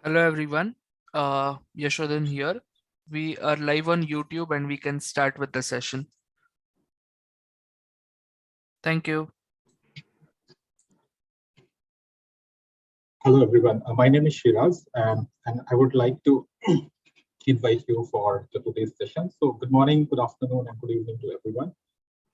Hello everyone, Yashodhan here. We are live on YouTube and we can start with the session. Thank you. Hello, everyone. My name is Shiraz, and I would like to invite you for today's session. So good morning, good afternoon, and good evening to everyone.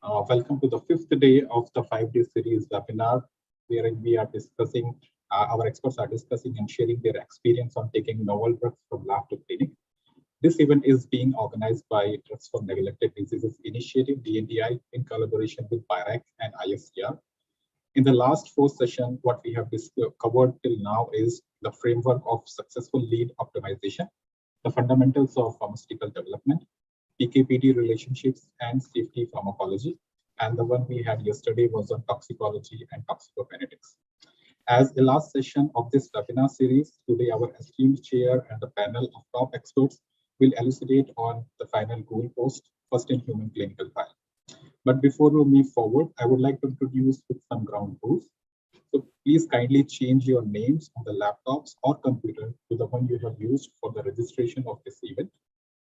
Welcome to the fifth day of the 5-day series webinar, wherein we are discussing, our experts are discussing and sharing their experience on taking novel drugs from lab to clinic. This event is being organized by Drugs for Neglected Diseases Initiative, DNDi, in collaboration with BIRAC and ISCR. In the last 4 sessions, what we have covered till now is the framework of successful lead optimization, the fundamentals of pharmaceutical development, PK/PD relationships, and safety pharmacology. And the one we had yesterday was on toxicology and toxicokinetics. As the last session of this webinar series, today our esteemed chair and the panel of top experts will elucidate on the final goalpost, first-in-human clinical trial. But before we move forward, I would like to introduce with some ground rules. So please kindly change your names on the laptops or computer to the one you have used for the registration of this event.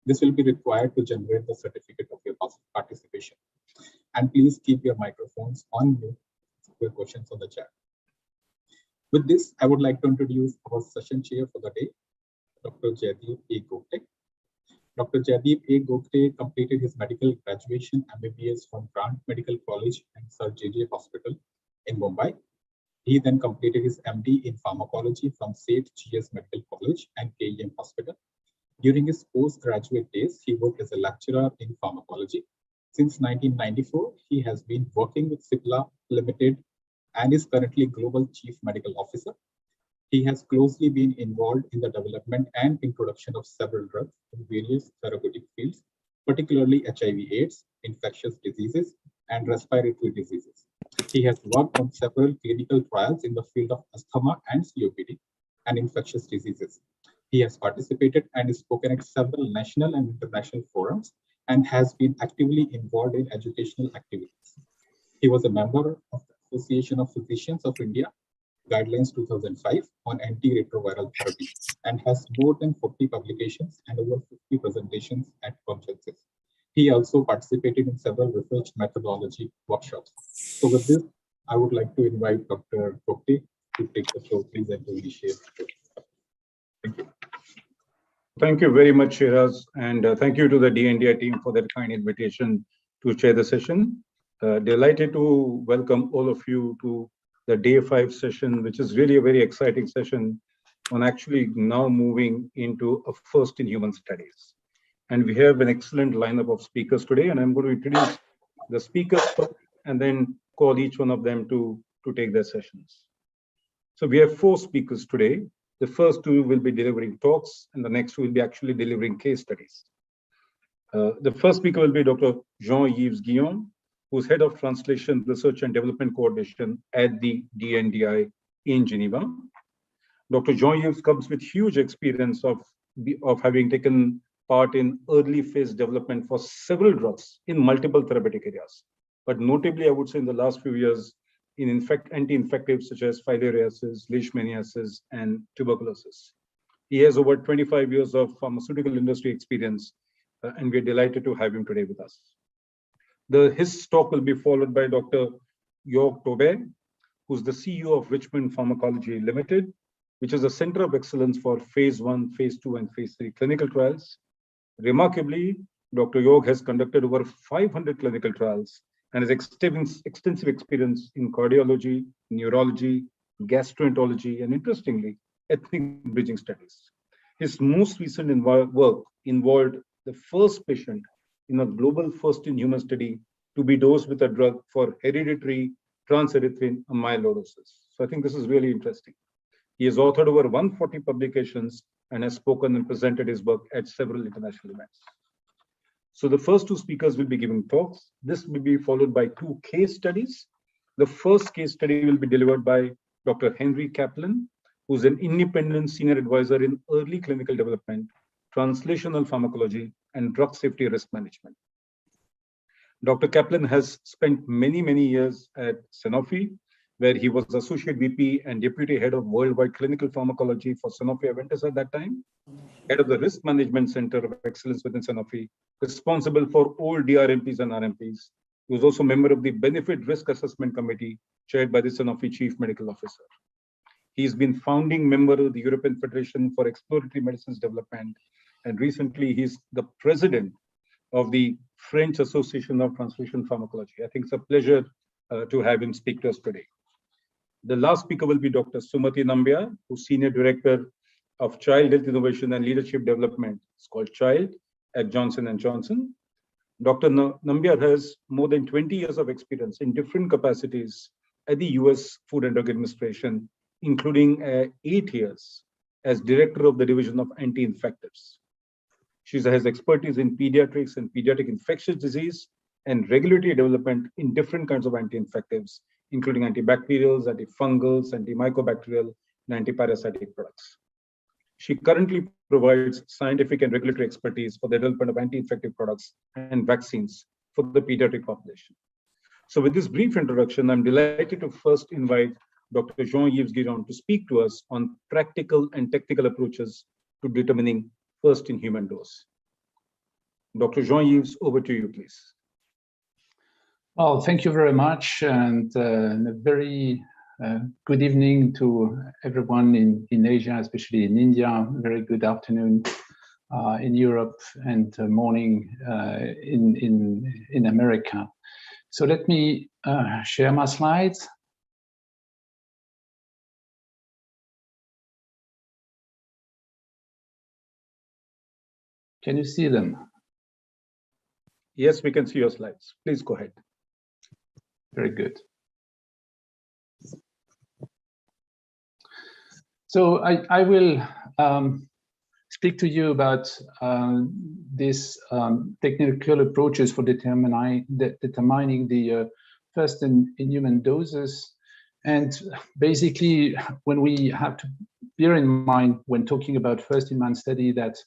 This will be required to generate the certificate of your participation. And please keep your microphones on mute for your questions on the chat. With this, I would like to introduce our session chair for the day, Dr. Jaideep A. Gokte. Dr. Jaideep A. Gokte completed his medical graduation MBBS from Grant Medical College and Sir J.J. Hospital in Mumbai. He then completed his MD in pharmacology from Seth GS Medical College and KEM Hospital. During his postgraduate days, he worked as a lecturer in pharmacology. Since 1994, he has been working with Cipla Limited and is currently Global Chief Medical Officer. He has closely been involved in the development and introduction of several drugs in various therapeutic fields, particularly HIV/AIDS, infectious diseases, and respiratory diseases. He has worked on several clinical trials in the field of asthma and COPD and infectious diseases. He has participated and spoken at several national and international forums and has been actively involved in educational activities. He was a member of the Association of Physicians of India Guidelines 2005 on antiretroviral therapy and has more than 40 publications and over 50 presentations at conferences. He also participated in several research methodology workshops. So with this, I would like to invite Dr. Gokte to take the floor, please, and to initiate. Thank you. Thank you very much, Shiraz, and thank you to the DNDi team for that kind invitation to chair the session. Delighted to welcome all of you to the day 5 session, which is really a very exciting session on actually now moving into a first in human studies. And we have an excellent lineup of speakers today, and I'm going to introduce the speakers first and then call each one of them to take their sessions. So we have 4 speakers today. The first 2 will be delivering talks, and the next 2 will be actually delivering case studies. The first speaker will be Dr. Jean-Yves Guillaume, who's Head of Translation, Research and Development Coordination at the DNDi in Geneva. Dr. Jean-Yves comes with huge experience of having taken part in early phase development for several drugs in multiple therapeutic areas. But notably, I would say in the last few years, in anti-infectives such as filariasis, leishmaniasis, and tuberculosis. He has over 25 years of pharmaceutical industry experience, and we're delighted to have him today with us. His talk will be followed by Dr. Yves Taubert, who's the CEO of Richmond Pharmacology Limited, which is a center of excellence for phase 1, phase 2, and phase 3 clinical trials. Remarkably, Dr. Yves has conducted over 500 clinical trials and has extensive experience in cardiology, neurology, gastroenterology, and interestingly, ethnic bridging studies. His most recent work involved the first patient in a global first-in-human study to be dosed with a drug for hereditary transerythroid amyloidosis. So I think this is really interesting. He has authored over 140 publications and has spoken and presented his work at several international events. So the first 2 speakers will be giving talks. This will be followed by 2 case studies. The first case study will be delivered by Dr. Henry Kaplan, who's an independent senior advisor in early clinical development, translational pharmacology, and drug safety risk management. Dr. Kaplan has spent many years at Sanofi where he was Associate VP and Deputy Head of Worldwide Clinical Pharmacology for Sanofi Aventis at that time, Head of the Risk Management Center of Excellence within Sanofi, responsible for all DRMPs and RMPs. He was also member of the Benefit Risk Assessment Committee, chaired by the Sanofi Chief Medical Officer. He's been founding member of the European Federation for Exploratory Medicines Development, and recently he's the president of the French Association of Translation Pharmacology. I think it's a pleasure to have him speak to us today. The last speaker will be Dr. Sumati Namibia, who's Senior Director of Child Health Innovation and Leadership Development. It's called Child at Johnson & Johnson. Dr. Namibia has more than 20 years of experience in different capacities at the US Food and Drug Administration, including 8 years as Director of the Division of Anti-Infectives. She has expertise in pediatrics and pediatric infectious disease and regulatory development in different kinds of anti-infectives, including antibacterials, antifungals, antimicrobacterial, and antiparasitic products. She currently provides scientific and regulatory expertise for the development of anti-infective products and vaccines for the pediatric population. So with this brief introduction, I'm delighted to first invite Dr. Jean-Yves Guillaume to speak to us on practical and technical approaches to determining first-in-human dose. Dr. Jean-Yves, over to you, please. Well, thank you very much, and a very good evening to everyone in Asia, especially in India. Very good afternoon in Europe, and morning in America. So let me share my slides. Can you see them? Yes, we can see your slides. Please go ahead. Very good. So I will speak to you about these technical approaches for determining the first-in-human doses. And basically, when we have to bear in mind when talking about first-in-man study that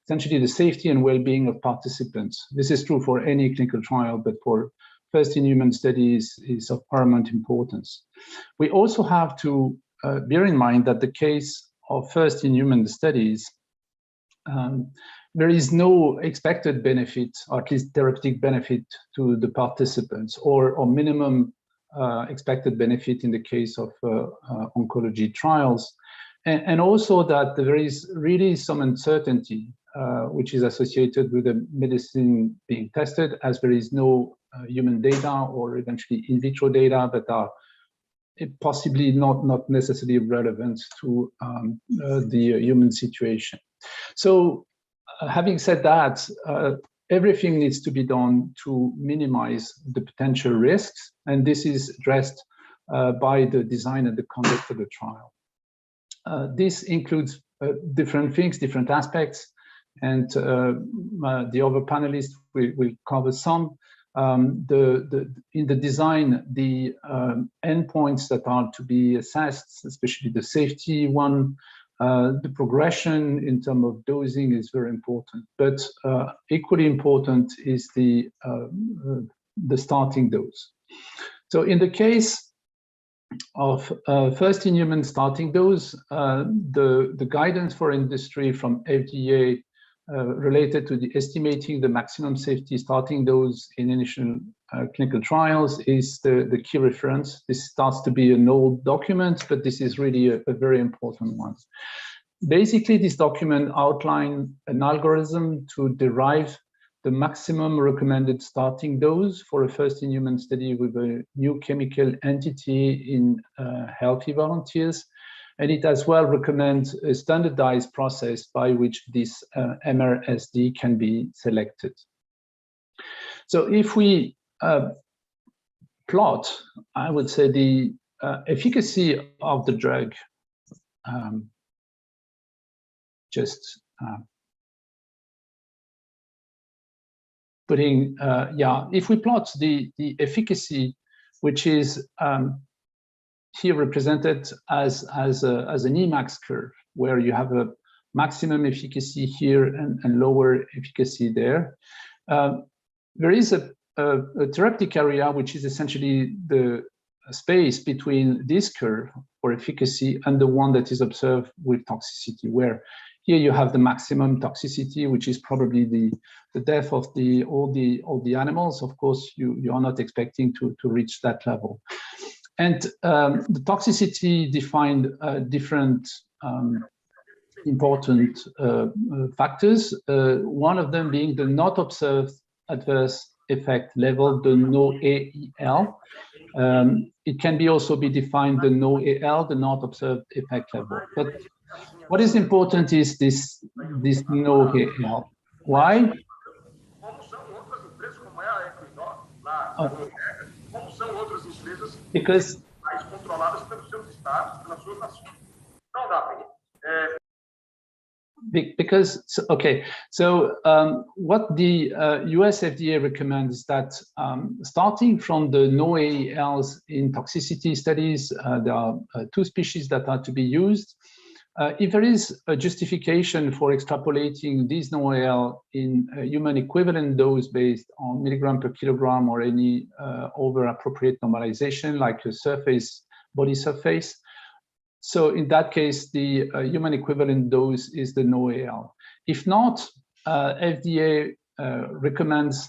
essentially the safety and well-being of participants. This is true for any clinical trial, but for first-in-human studies is of paramount importance. We also have to bear in mind that the case of first-in-human studies, there is no expected benefit, or at least therapeutic benefit to the participants, or minimum expected benefit in the case of oncology trials. And also that there is really some uncertainty which is associated with the medicine being tested, as there is no human data or eventually in vitro data that are possibly not necessarily relevant to the human situation. So having said that, everything needs to be done to minimize the potential risks, and this is addressed by the design and the conduct of the trial. This includes different things, different aspects, and the other panelists will cover some. In the design, the endpoints that are to be assessed, especially the safety one, the progression in terms of dosing is very important, but equally important is the starting dose. So in the case of first-in-human starting dose, the guidance for industry from FDA related to the estimating the maximum safety starting dose in initial clinical trials is the key reference. This starts to be an old document, but this is really a very important one. Basically, this document outlines an algorithm to derive the maximum recommended starting dose for a first-in-human study with a new chemical entity in healthy volunteers. And it as well recommends a standardized process by which this MRSD can be selected. So if we plot, I would say, the efficacy of the drug, if we plot the efficacy, which is here represented as an Emax curve, where you have a maximum efficacy here and lower efficacy there. There is a therapeutic area, which is essentially the space between this curve for efficacy and the one that is observed with toxicity, where here you have the maximum toxicity, which is probably the death of all the animals. Of course, you are not expecting to reach that level. And the toxicity defined different important factors, one of them being the not observed adverse effect level, the NOAEL. It can be also be defined the NOAEL, the not observed effect level. But what is important is this NOAEL. Why? Because okay, so what the US FDA recommends is that starting from the NOAELs in toxicity studies, there are 2 species that are to be used. If there is a justification for extrapolating these NOAEL in a human equivalent dose based on milligram per kilogram or any over appropriate normalization like a body surface, so in that case, the human equivalent dose is the NOAEL. If not, FDA recommends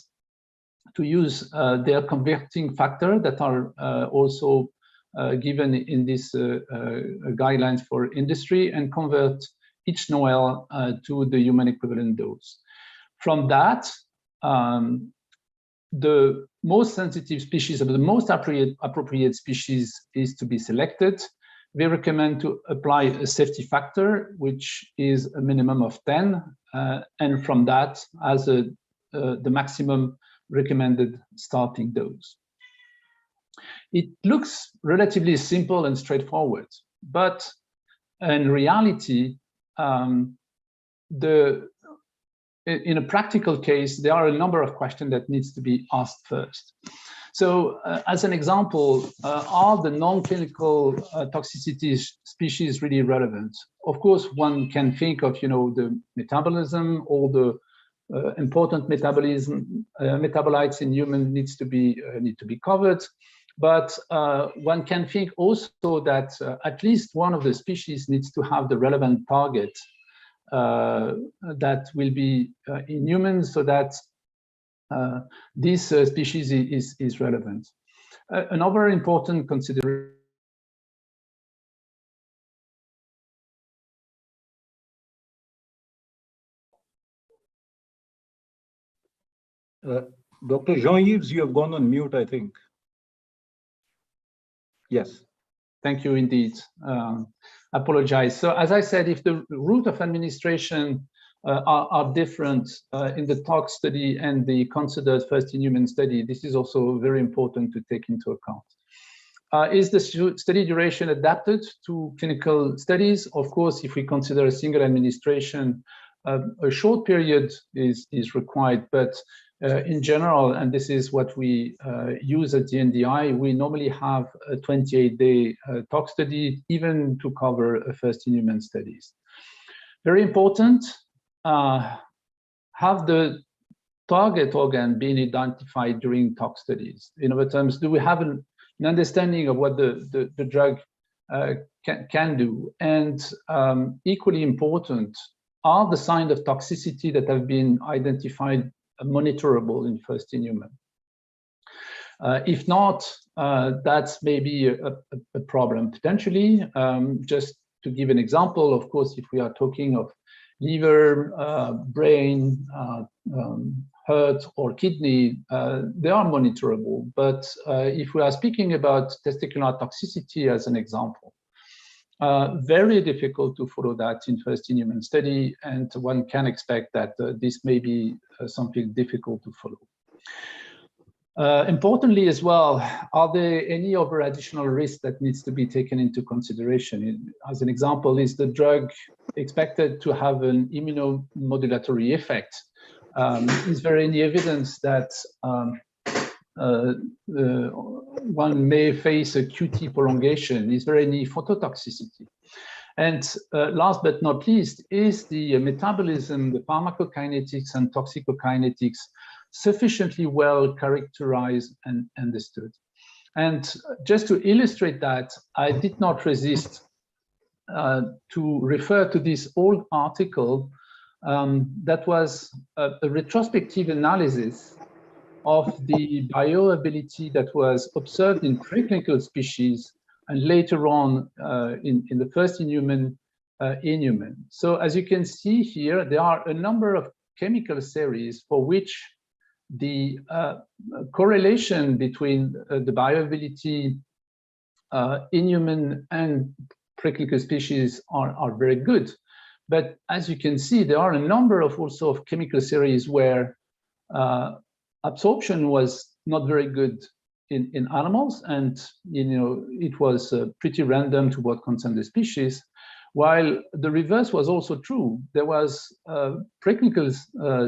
to use their converting factor that are also given in these guidelines for industry and convert each NOAEL to the human equivalent dose. From that, the most sensitive species, or the most appropriate species, is to be selected. We recommend to apply a safety factor, which is a minimum of 10, and from that as the maximum recommended starting dose. It looks relatively simple and straightforward, but in reality, in a practical case, there are a number of questions that needs to be asked first. So as an example, are the non-clinical toxicity species really relevant? Of course, one can think of, the metabolism, all the important metabolites in human need to be covered. But one can think also that at least one of the species needs to have the relevant target that will be in humans, so that this species is relevant. Another important consideration. Dr. Jean-Yves, you have gone on mute, I think. Yes. Thank you indeed. Apologize. So as I said, if the route of administration are different in the tox study and the considered first-in-human study, this is also very important to take into account. Is the study duration adapted to clinical studies? Of course, if we consider a single administration, a short period is required, but in general, and this is what we use at DNDi, we normally have a 28-day tox study, even to cover a first-in-human studies. Very important, have the target organ been identified during tox studies? In other terms, do we have an understanding of what the drug can do? And equally important, are the signs of toxicity that have been identified monitorable in first-in-human? If not, that's maybe a problem potentially. Just to give an example, of course, if we are talking of liver, brain, heart, or kidney, they are monitorable. But if we are speaking about testicular toxicity as an example, very difficult to follow that in first-in-human study, and one can expect that this may be something difficult to follow. Importantly as well, are there any other additional risks that needs to be taken into consideration? As an example, is the drug expected to have an immunomodulatory effect? Is there any evidence that one may face a QT prolongation? Is there any phototoxicity? And last but not least, is the metabolism, the pharmacokinetics and toxicokinetics sufficiently well characterized and understood? And just to illustrate that, I did not resist to refer to this old article that was a retrospective analysis of the bioavailability that was observed in preclinical species and later on in the first in-human. So as you can see here, there are a number of chemical series for which the correlation between the bioavailability in human and preclinical species are very good. But as you can see, there are a number of also of chemical series where absorption was not very good in animals, and it was pretty random to what concerned the species, while the reverse was also true. There was preclinical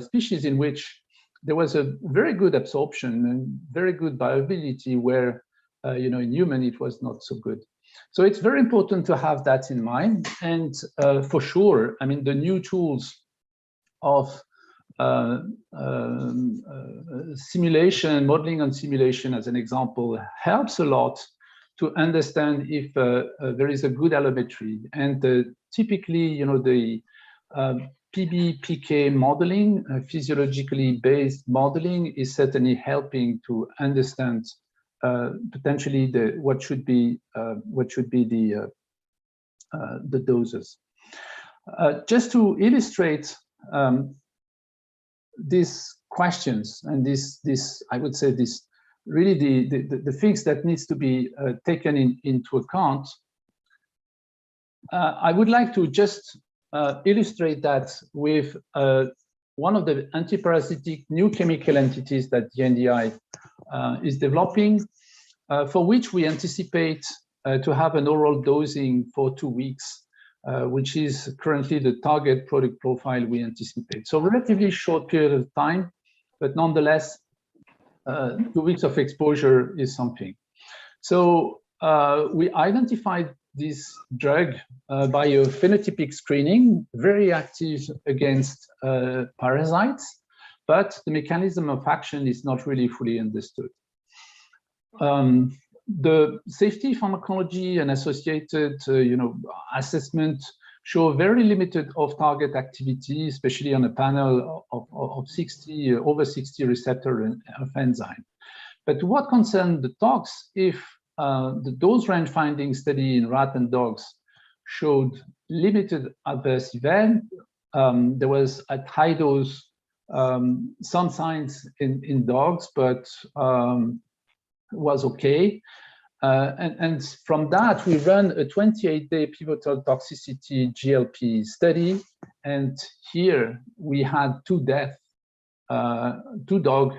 species in which there was a very good absorption and very good bioavailability, where in human it was not so good. So it's very important to have that in mind. And for sure, I mean, the new tools of simulation, modeling and simulation as an example, helps a lot to understand if there is a good allometry. And typically, the PBPK modeling, physiologically based modeling, is certainly helping to understand potentially what should be the doses. Just to illustrate these questions and this I would say this really the things that needs to be taken into account, I would like to just illustrate that with one of the antiparasitic new chemical entities that DNDi is developing, for which we anticipate to have an oral dosing for 2 weeks, which is currently the target product profile we anticipate. So relatively short period of time, but nonetheless, 2 weeks of exposure is something. So we identified this drug by a phenotypic screening, very active against parasites, but the mechanism of action is not really fully understood. The safety pharmacology and associated assessment show very limited off-target activity, especially on a panel of over 60 receptor of enzyme. But to what concerns the tox, if the dose range finding study in rat and dogs showed limited adverse event, there was at high dose some signs in dogs, but was okay. And from that, we ran a 28-day pivotal toxicity GLP study. And here we had 2 deaths. 2 dogs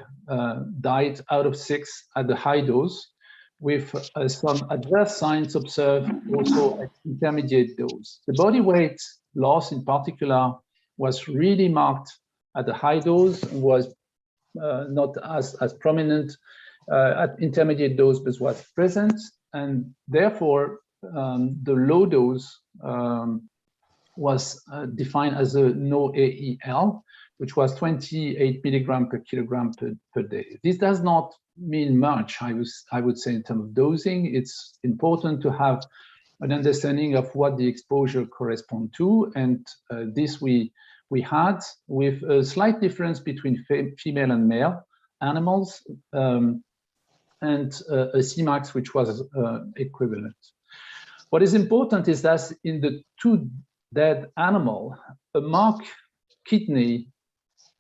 died out of 6 at the high dose, with some adverse signs observed also at intermediate dose. The body weight loss in particular was really marked at the high dose, was not as prominent at intermediate dose, but was present, and therefore the low dose was defined as a no AEL, which was 28 milligram per kilogram per day. This does not mean much, I would say, in terms of dosing. It's important to have an understanding of what the exposure corresponds to, and this we had with a slight difference between female and male animals, and a Cmax which was equivalent. What is important is that in the 2 dead animal, a marked kidney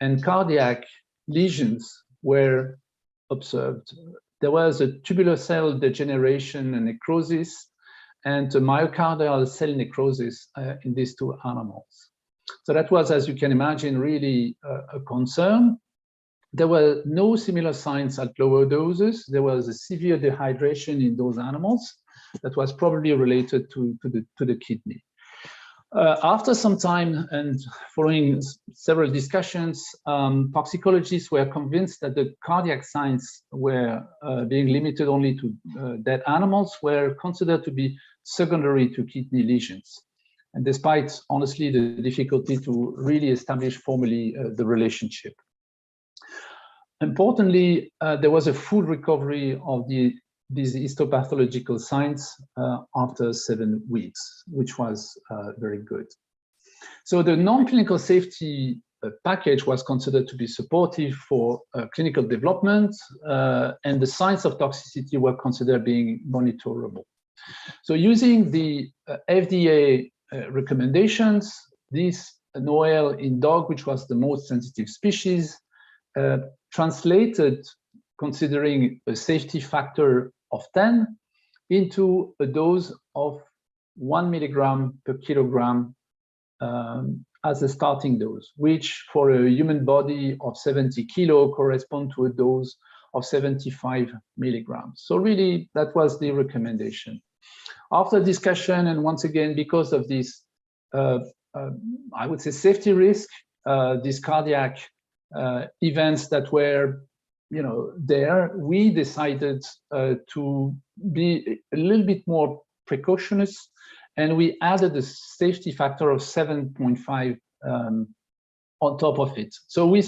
and cardiac lesions were observed. There was a tubular cell degeneration and necrosis, and a myocardial cell necrosis in these 2 animals. So that was, as you can imagine, really a concern. There were no similar signs at lower doses. There was a severe dehydration in those animals that was probably related to the kidney. After some time and following several discussions, toxicologists were convinced that the cardiac signs were being limited only to dead animals, were considered to be secondary to kidney lesions. And despite, honestly, the difficulty to really establish formally the relationship. Importantly, there was a full recovery of the these histopathological signs after 7 weeks, which was very good. So the non-clinical safety package was considered to be supportive for clinical development, and the signs of toxicity were considered being monitorable. So using the FDA recommendations, this NOAEL in dog, which was the most sensitive species, translated, considering a safety factor of 10, into a dose of 1 milligram per kilogram as a starting dose, which for a human body of 70 kilo correspond to a dose of 75 milligrams. So really, that was the recommendation. After discussion, and once again, because of this, I would say, safety risk, these cardiac events that were, there, we decided to be a little bit more precautious, and we added a safety factor of 7.5 on top of it. So we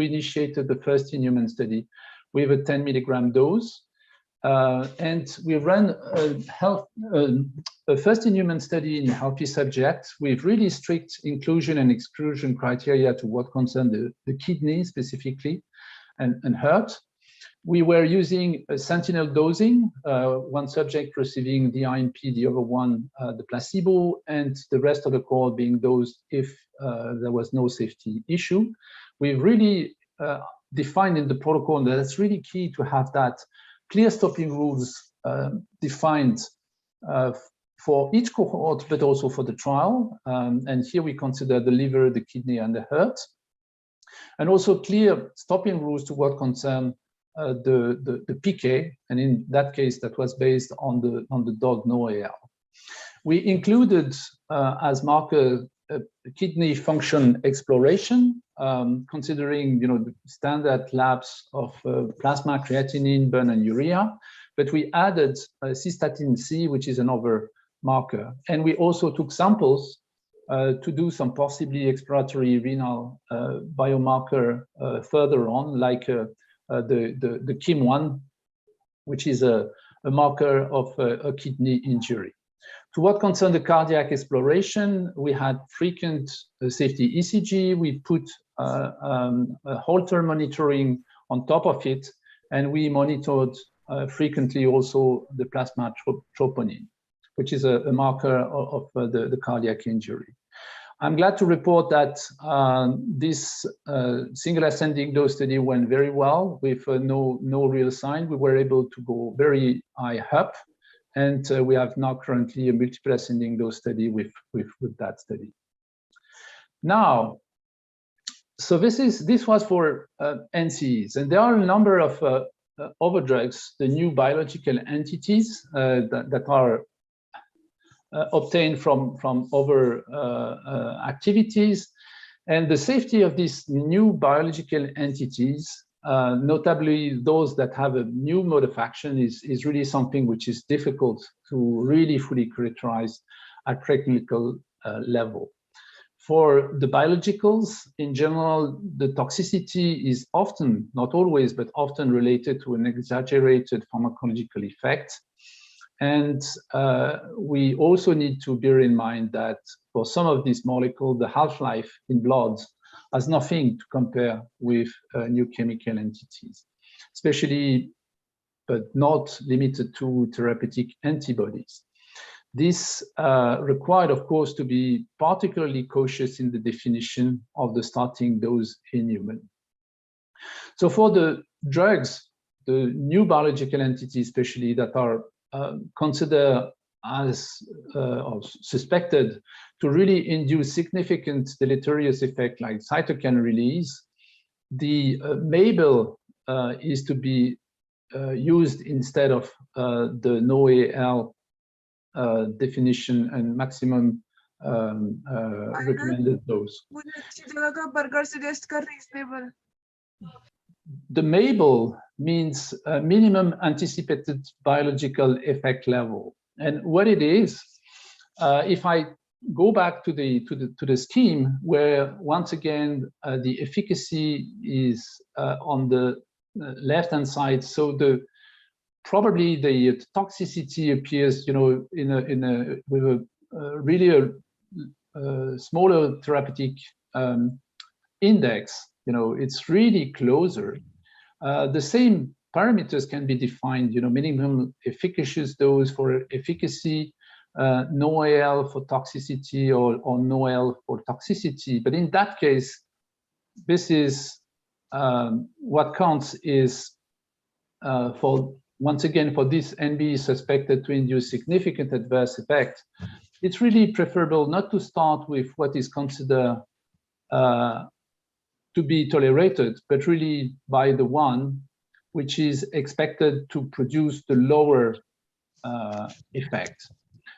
initiated the first in-human study with a 10 milligram dose. And we ran a first in-human study in healthy subjects with really strict inclusion and exclusion criteria to what concerned the kidney specifically and heart. We were using a Sentinel dosing, one subject receiving the IMP, the other one the placebo, and the rest of the cohort being dosed if there was no safety issue. We really defined in the protocol that it's really key to have that clear stopping rules defined for each cohort, but also for the trial. And here we consider the liver, the kidney, and the heart. And also clear stopping rules to what concern the PK, and in that case, that was based on the dog NOAEL. We included as marker kidney function exploration, considering the standard labs of plasma, creatinine, burn, and urea, but we added cystatin C, which is another marker, and we also took samples to do some possibly exploratory renal biomarker further on, like the KIM1, which is a marker of a kidney injury. To what concerned the cardiac exploration, we had frequent safety ECG. We put Holter monitoring on top of it, and we monitored frequently also the plasma troponin, which is a marker of the cardiac injury. I'm glad to report that this single ascending dose study went very well with no real sign. We were able to go very high up, and we have now currently a multiple ascending dose study with that study. Now, so this was for NCEs, and there are a number of other drugs, the new biological entities that are obtained from other activities, and the safety of these new biological entities, notably those that have a new mode of action, is really something which is difficult to really fully characterize at preclinical level. For the biologicals, in general, the toxicity is often, not always, but often related to an exaggerated pharmacological effect. And we also need to bear in mind that for some of these molecules, the half-life in blood has nothing to compare with new chemical entities, especially, but not limited to therapeutic antibodies. This required, of course, to be particularly cautious in the definition of the starting dose in human. So for the drugs, the new biological entities, especially that are considered as or suspected to really induce significant deleterious effect like cytokine release, the MABEL is to be used instead of the NOAEL definition and maximum recommended dose. The MABEL means minimum anticipated biological effect level, and what it is, if I go back to the scheme, where once again the efficacy is on the left-hand side, so probably the toxicity appears, with a really smaller therapeutic index. It's really closer. The same parameters can be defined. Minimum efficacious dose for efficacy, no AL for toxicity, or no L for toxicity. But in that case, this is what counts is for, once again, for this NB suspected to induce significant adverse effect, it's really preferable not to start with what is considered to be tolerated, but really by the one which is expected to produce the lower effect.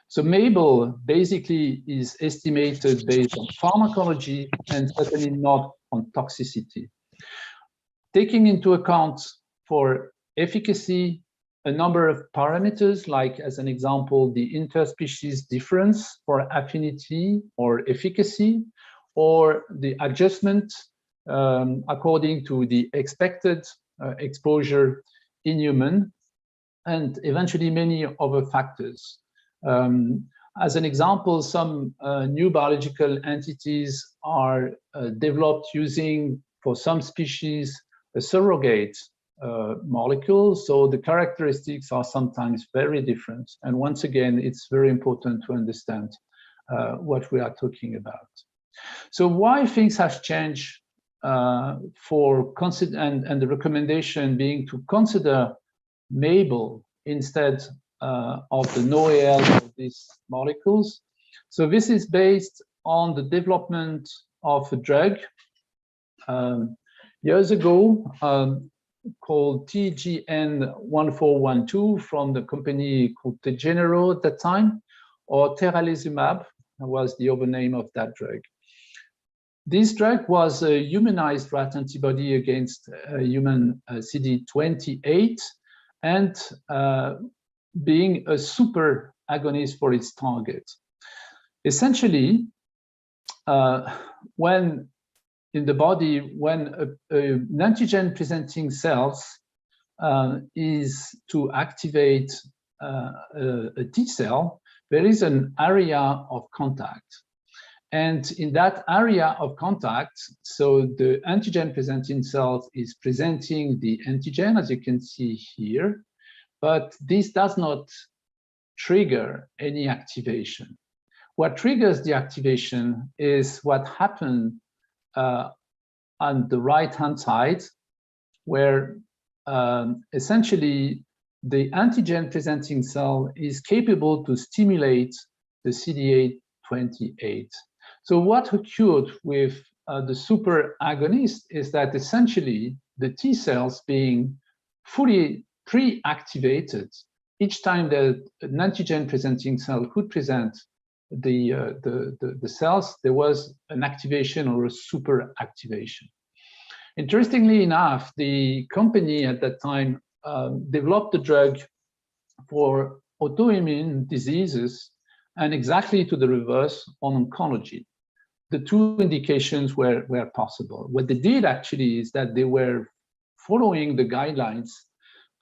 So MABEL basically is estimated based on pharmacology and certainly not on toxicity. Taking into account for efficacy a number of parameters, like as an example, the interspecies difference for affinity or efficacy, or the adjustment according to the expected exposure in human, and eventually many other factors. As an example, some new biological entities are developed using, for some species, a surrogate molecule. So the characteristics are sometimes very different. And once again, it's very important to understand what we are talking about. So why things have changed for consider, and the recommendation being to consider MABEL instead of the NOAL of these molecules. So this is based on the development of a drug years ago called TGN-1412 from the company called Tegenero at that time, or teralizumab was the other name of that drug. This drug was a humanized rat antibody against human CD28, and being a super agonist for its target. Essentially, when in the body, when an antigen presenting cells is to activate a T cell, there is an area of contact. And in that area of contact, so the antigen presenting cells is presenting the antigen, as you can see here, but this does not trigger any activation. What triggers the activation is what happened on the right-hand side, where essentially the antigen presenting cell is capable to stimulate the CD28. So what occurred with the super agonist is that essentially the T cells being fully pre-activated, each time that an antigen presenting cell could present the cells, there was an activation or a super activation. Interestingly enough, the company at that time developed a drug for autoimmune diseases and exactly to the reverse on oncology. The two indications were possible. What they did actually is that they were following the guidelines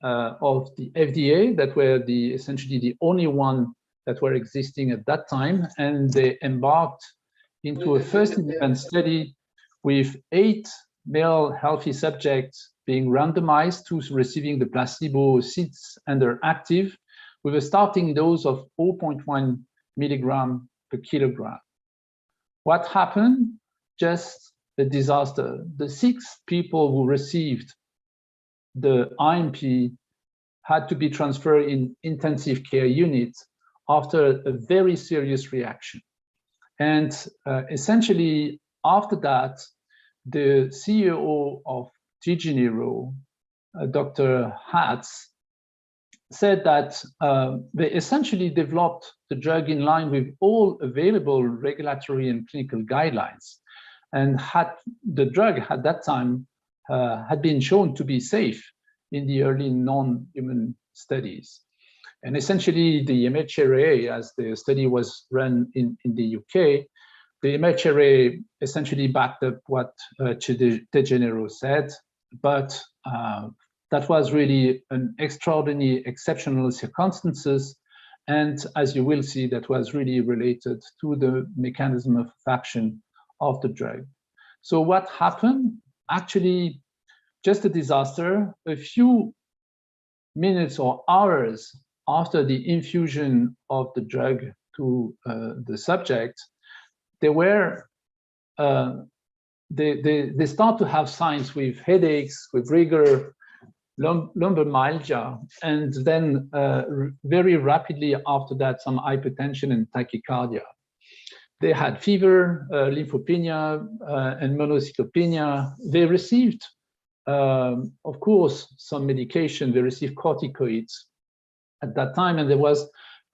of the FDA that were essentially the only one that were existing at that time, and they embarked into a first-in-human study with 8 male healthy subjects being randomized to receiving the placebo, 6 under active, with a starting dose of 0.1 milligram per kilogram. What happened? Just a disaster. The 6 people who received the IMP had to be transferred in intensive care units after a very serious reaction. And essentially, after that, the CEO of Tegenero, Dr. Hatz, said that they essentially developed the drug in line with all available regulatory and clinical guidelines, and the drug at that time had been shown to be safe in the early non-human studies. And essentially, the MHRA, as the study was run in the UK, the MHRA essentially backed up what Tegenero said, but that was really an extraordinary, exceptional circumstances. And as you will see, that was really related to the mechanism of action of the drug. So what happened? Actually, just a disaster. A few minutes or hours after the infusion of the drug to the subject, they start to have signs with headaches, with rigor, lumbalgia, and then very rapidly after that, some hypertension and tachycardia. They had fever, lymphopenia, and monocytopenia. They received, of course, some medication. They received corticoids at that time, and there was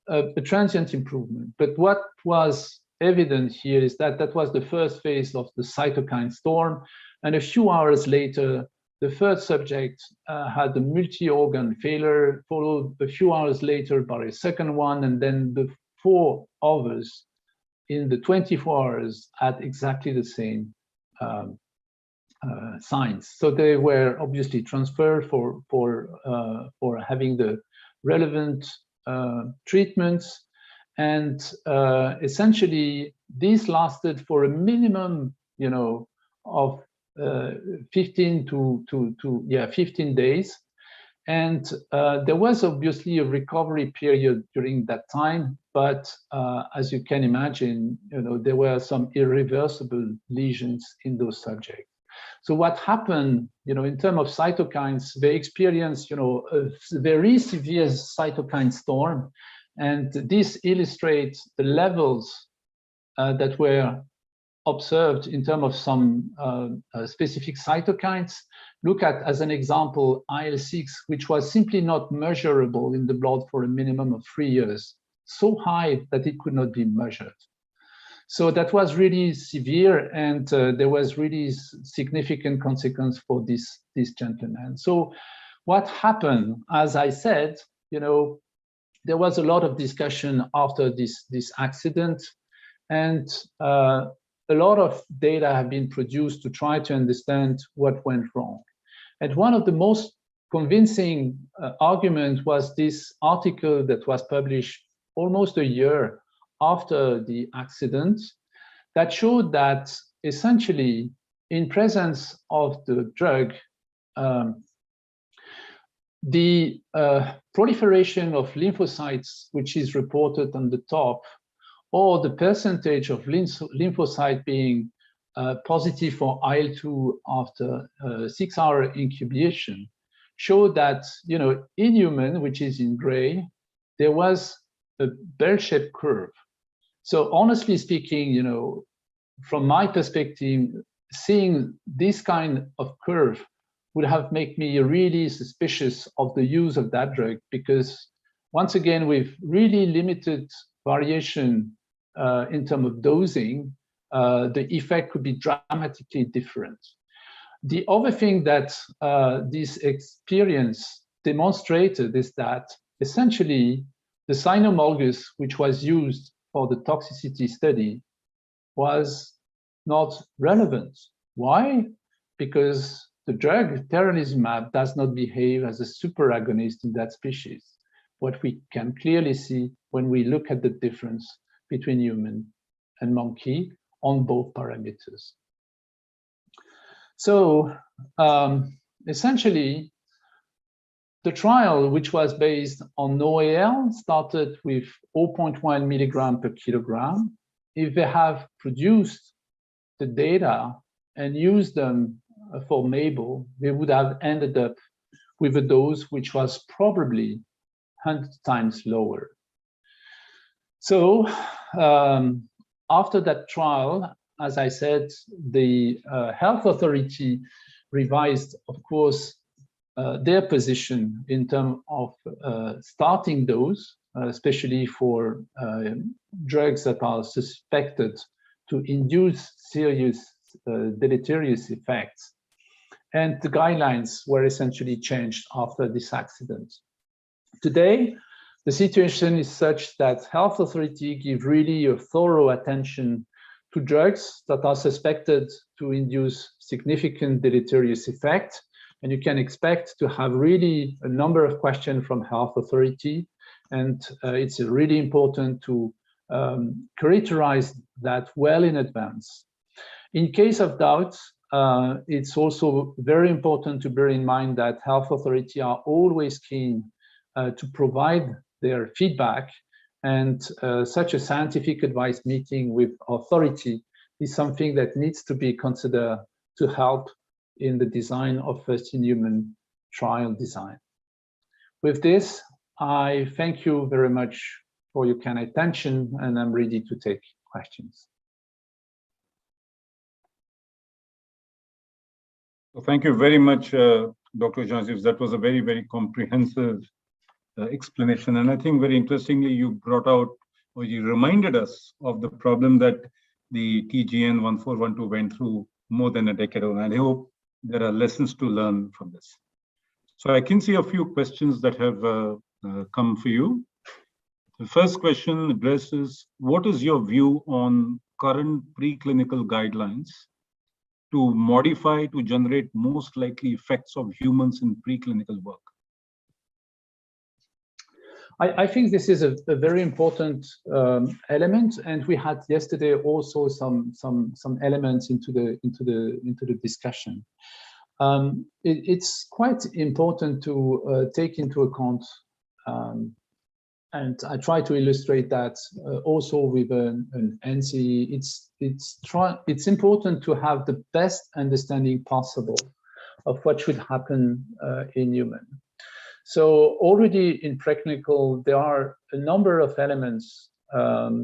a transient improvement. But what was evident here is that that was the first phase of the cytokine storm, and a few hours later, the third subject had a multi-organ failure, followed a few hours later by a second one, and then the 4 others in the 24 hours had exactly the same signs. So they were obviously transferred for having the relevant treatments, and essentially this lasted for a minimum, of 15 15 days, and there was obviously a recovery period during that time. But as you can imagine, there were some irreversible lesions in those subjects. So what happened, in terms of cytokines, they experienced, a very severe cytokine storm, and this illustrates the levels that were observed in terms of some specific cytokines. Look at, as an example, IL-6, which was simply not measurable in the blood for a minimum of 3 years, so high that it could not be measured. So that was really severe, and there was really significant consequence for this gentleman. So what happened, as I said, there was a lot of discussion after this accident, and a lot of data have been produced to try to understand what went wrong. And one of the most convincing argument was this article that was published almost a year after the accident, that showed that essentially in presence of the drug, the proliferation of lymphocytes, which is reported on the top, or the percentage of lymphocyte being positive for IL-2 after 6-hour incubation, showed that, in human, which is in gray, there was a bell-shaped curve. So honestly speaking, from my perspective, seeing this kind of curve would have made me really suspicious of the use of that drug, because once again, with really limited variation in terms of dosing, the effect could be dramatically different. The other thing that this experience demonstrated is that essentially the cynomolgus, which was used for the toxicity study, was not relevant. Why? Because the drug terrorismab does not behave as a superagonist in that species, what we can clearly see when we look at the difference between human and monkey on both parameters. So essentially, the trial, which was based on NOAL, started with 0.1 milligram per kilogram. If they have produced the data and used them for MABEL, they would have ended up with a dose which was probably 100 times lower. So after that trial, as I said, the health authority revised, of course, their position in terms of starting dose, especially for drugs that are suspected to induce serious deleterious effects. And the guidelines were essentially changed after this accident. Today, the situation is such that health authorities give really a thorough attention to drugs that are suspected to induce significant deleterious effect. And you can expect to have really a number of questions from health authority. And it's really important to characterize that well in advance. In case of doubt, it's also very important to bear in mind that health authorities are always keen to provide their feedback, and such a scientific advice meeting with authority is something that needs to be considered to help in the design of first-in-human trial design. With this, I thank you very much for your kind attention, and I'm ready to take questions. Well, thank you very much, Dr. Jean-Yves. That was a very, very comprehensive explanation. And I think very interestingly, you brought out, or you reminded us of the problem that the TGN 1412 went through more than a decade ago. And I hope there are lessons to learn from this. So I can see a few questions that have come for you. The first question addresses, what is your view on current preclinical guidelines to modify to generate most likely effects of humans in preclinical work? I think this is a very important element, and we had yesterday also some elements into the discussion. It's quite important to take into account, and I try to illustrate that also with an NCE. It's important to have the best understanding possible of what should happen in human. So already in preclinical, there are a number of elements that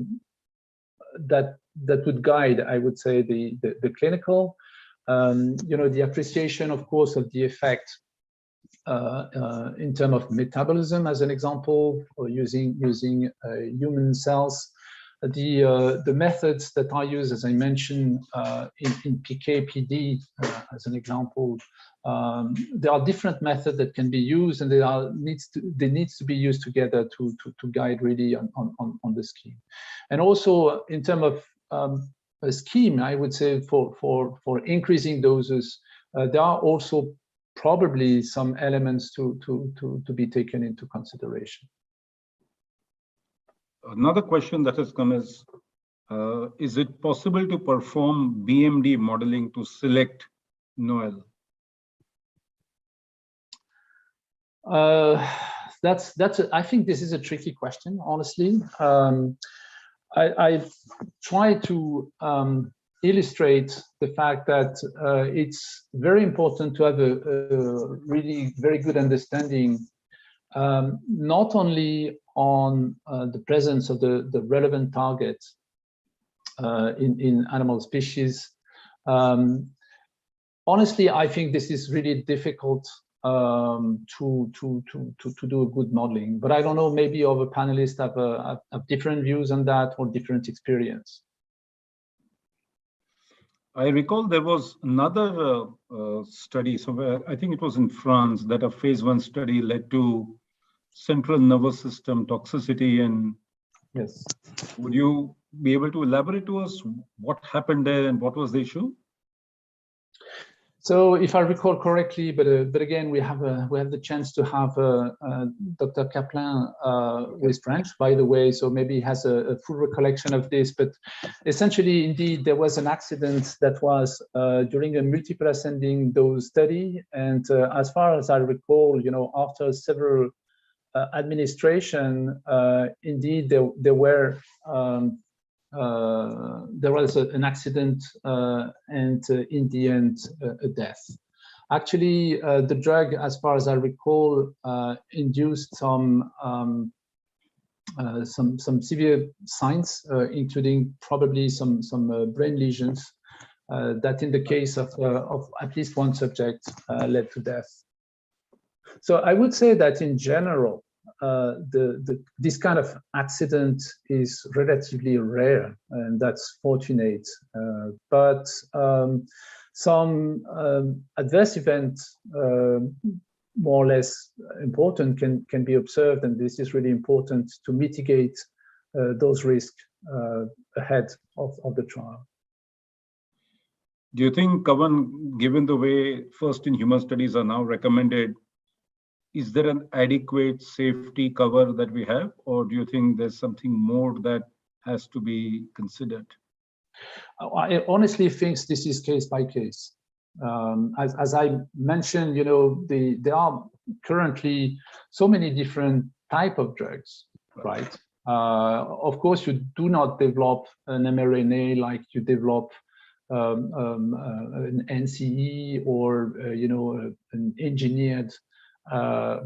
would guide, I would say, the clinical. The appreciation, of course, of the effect in terms of metabolism, as an example, or using human cells. The methods that are used, as I mentioned, in PK/PD, as an example, there are different methods that can be used, and they need to be used together to guide really on the scheme. And also in terms of a scheme, I would say for increasing doses, there are also probably some elements to be taken into consideration. Another question that has come is it possible to perform BMD modeling to select Noel? I think this is a tricky question, honestly. I try to illustrate the fact that it's very important to have a really very good understanding, not only on the presence of the relevant target in animal species. Honestly, I think this is really difficult to do a good modeling, but I don't know, maybe other panelists have different views on that or different experience. I recall there was another study somewhere, I think it was in France, that a phase 1 study led to central nervous system toxicity. And yes, would you be able to elaborate to us what happened there and what was the issue? So if I recall correctly, but again, we have the chance to have Dr. Kaplan, who is French, by the way, so maybe he has a full recollection of this. But essentially, indeed, there was an accident that was during a multiple ascending dose study, and as far as I recall, after several administration, indeed, there was an accident and in the end a death. Actually, the drug, as far as I recall, induced some severe signs, including probably some brain lesions that, in the case of at least one subject, led to death. So I would say that in general, this kind of accident is relatively rare, and that's fortunate. But some adverse events, more or less important, can be observed, and this is really important to mitigate those risks ahead of the trial. Do you think, Kavan, given the way first in human studies are now recommended, is there an adequate safety cover that we have, or do you think there's something more that has to be considered? I honestly think this is case by case. As I mentioned, there are currently so many different type of drugs, right? Of course, you do not develop an mRNA like you develop an NCE or an engineered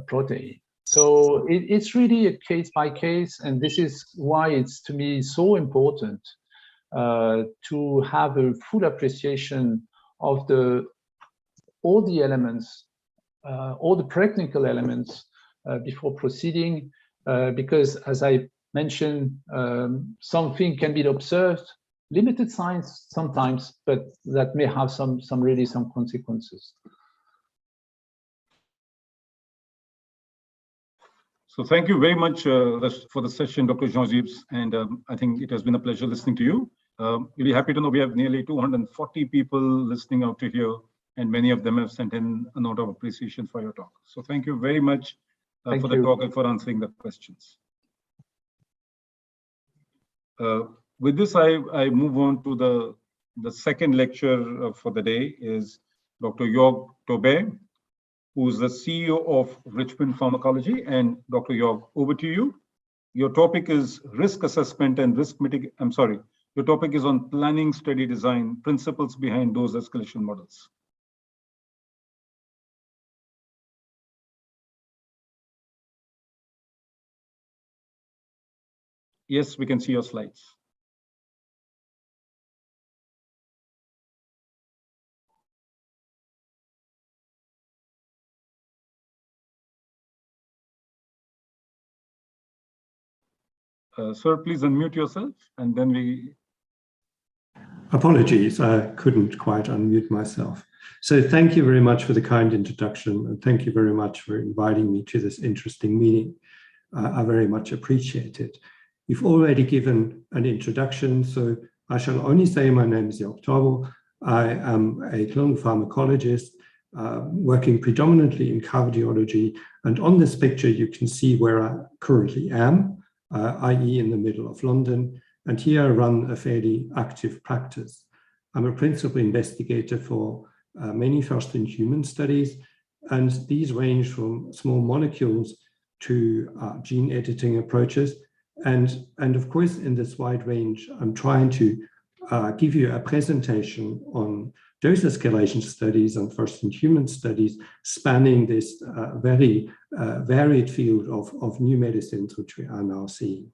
protein. So it's really a case by case, and this is why it's to me so important to have a full appreciation of all the elements, all the preclinical elements before proceeding, because as I mentioned, something can be observed, limited science sometimes, but that may have some consequences. So thank you very much for the session, Dr. Jean-Yves, and I think it has been a pleasure listening to you. Really happy to know we have nearly 240 people listening out to here, and many of them have sent in a note of appreciation for your talk. So thank you very much for the talk and for answering the questions. With this, I move on to the second lecture for the day is Dr. Yves Taubert, who's the CEO of Richmond Pharmacology. And Dr. Yves, over to you. Your topic is risk assessment and risk mitigation. Your topic is on planning study design, principles behind dose escalation models. Yes, we can see your slides. Sir, please unmute yourself, and then we... Apologies, I couldn't quite unmute myself. So thank you very much for the kind introduction, and thank you very much for inviting me to this interesting meeting. I very much appreciate it. You've already given an introduction, so I shall only say my name is Yves Taubert. I am a clinical pharmacologist working predominantly in cardiology, and on this picture you can see where I currently am. i.e. in the middle of London, and here I run a fairly active practice. I'm a principal investigator for many first-in-human studies, and these range from small molecules to gene editing approaches. And of course, in this wide range, I'm trying to give you a presentation on dose escalation studies and first-in-human studies spanning this very varied field of new medicines, which we are now seeing.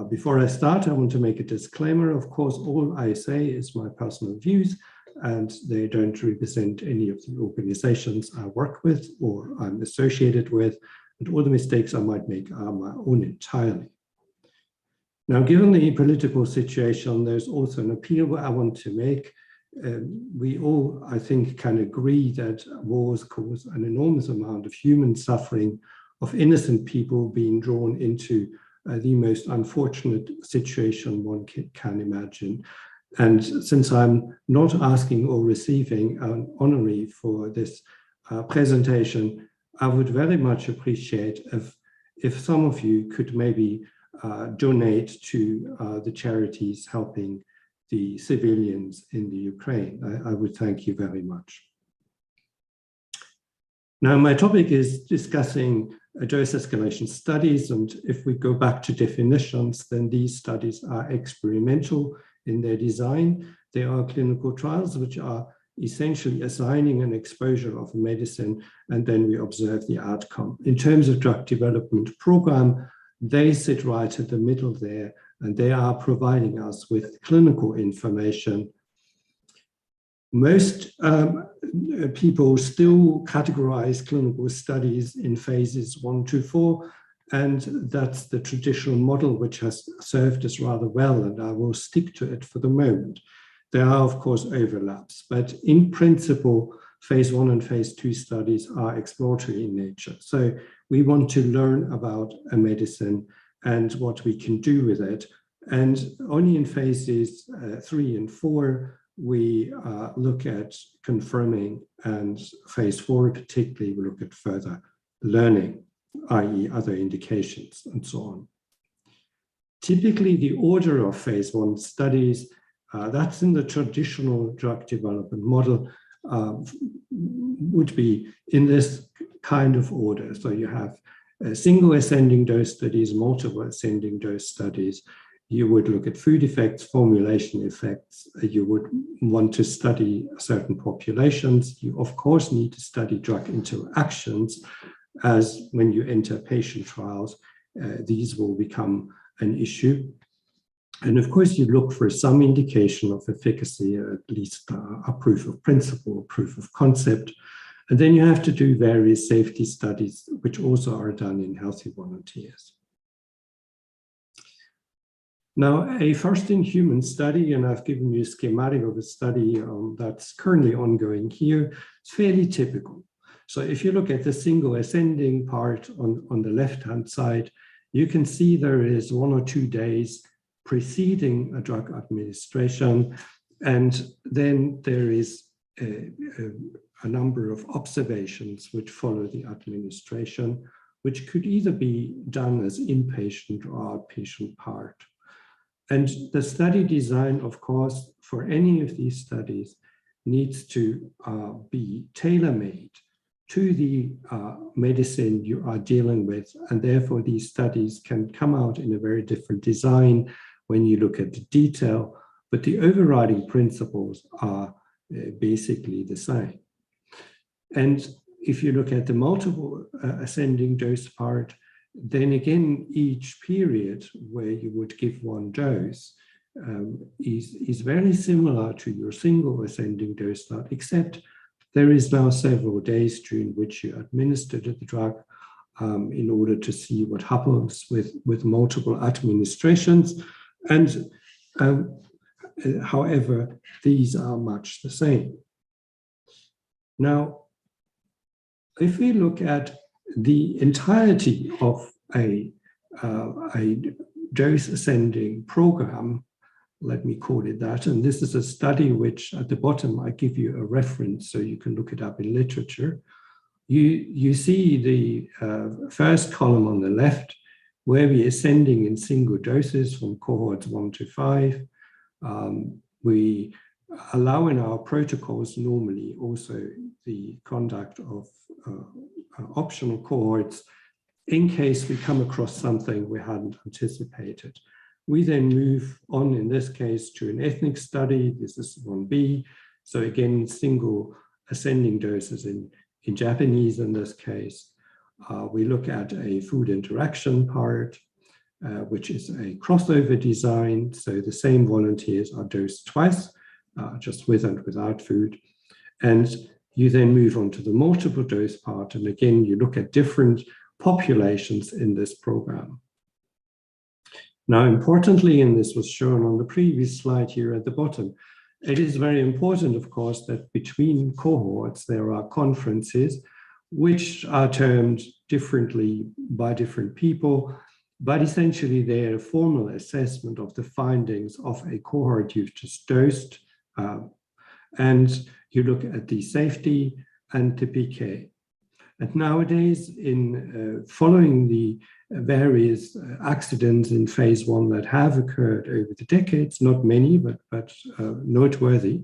Before I start, I want to make a disclaimer. Of course, all I say is my personal views, and they don't represent any of the organizations I work with or I'm associated with, and all the mistakes I might make are my own entirely. Now, given the political situation, there's also an appeal I want to make. We all, I think, can agree that wars cause an enormous amount of human suffering, of innocent people being drawn into the most unfortunate situation one can imagine. And since I'm not asking or receiving an honorary for this presentation, I would very much appreciate if some of you could maybe donate to the charities helping the civilians in the Ukraine. I would thank you very much. Now, my topic is discussing dose escalation studies, and if we go back to definitions, then these studies are experimental in their design. They are clinical trials which are essentially assigning an exposure of a medicine, and then we observe the outcome. In terms of drug development program, they sit right at the middle there, and they are providing us with clinical information. Most people still categorize clinical studies in phases 1 to 4, and that's the traditional model which has served us rather well, and I will stick to it for the moment. There are, of course, overlaps, but in principle, phase 1 and phase 2 studies are exploratory in nature. So we want to learn about a medicine and what we can do with it. And only in phases 3 and 4, we look at confirming, and phase 4 particularly, we look at further learning, i.e. other indications and so on. Typically, the order of phase 1 studies, that's in the traditional drug development model, would be in this kind of order. So you have single ascending dose studies, multiple ascending dose studies. You would look at food effects, formulation effects. You would want to study certain populations. You, of course, need to study drug interactions, as when you enter patient trials, these will become an issue. And of course, you look for some indication of efficacy, at least a proof of principle, proof of concept. And then you have to do various safety studies, which also are done in healthy volunteers. Now, a first-in-human study, and I've given you a schematic of a study that's currently ongoing here, it's fairly typical. So if you look at the single ascending part on the left-hand side, you can see there is 1 or 2 days preceding a drug administration, and then there is a number of observations which follow the administration, which could either be done as inpatient or outpatient part. And the study design, of course, for any of these studies needs to be tailor-made to the medicine you are dealing with. And therefore, these studies can come out in a very different design when you look at the detail, but the overriding principles are basically the same. And if you look at the multiple ascending dose part, then again, each period where you would give 1 dose is very similar to your single ascending dose start, except there is now several days during which you administer the drug in order to see what happens with multiple administrations. And however, these are much the same. Now, if we look at the entirety of a dose ascending program, let me call it that, and this is a study which at the bottom I give you a reference so you can look it up in literature. You see the first column on the left, where we're ascending in single doses from cohorts 1 to 5. We allow in our protocols normally also the conduct of optional cohorts in case we come across something we hadn't anticipated. We then move on, in this case, to an ethnic study. This is 1B. So again, single ascending doses in Japanese in this case. We look at a food interaction part, which is a crossover design. So the same volunteers are dosed twice, just with and without food. And you then move on to the multiple dose part. And again, you look at different populations in this program. Now, importantly, and this was shown on the previous slide here at the bottom, it is very important, of course, that between cohorts, there are conferences which are termed differently by different people, but essentially they're a formal assessment of the findings of a cohort you've just dosed, and you look at the safety and the PK. And nowadays, in following the various accidents in phase 1 that have occurred over the decades, not many, but noteworthy,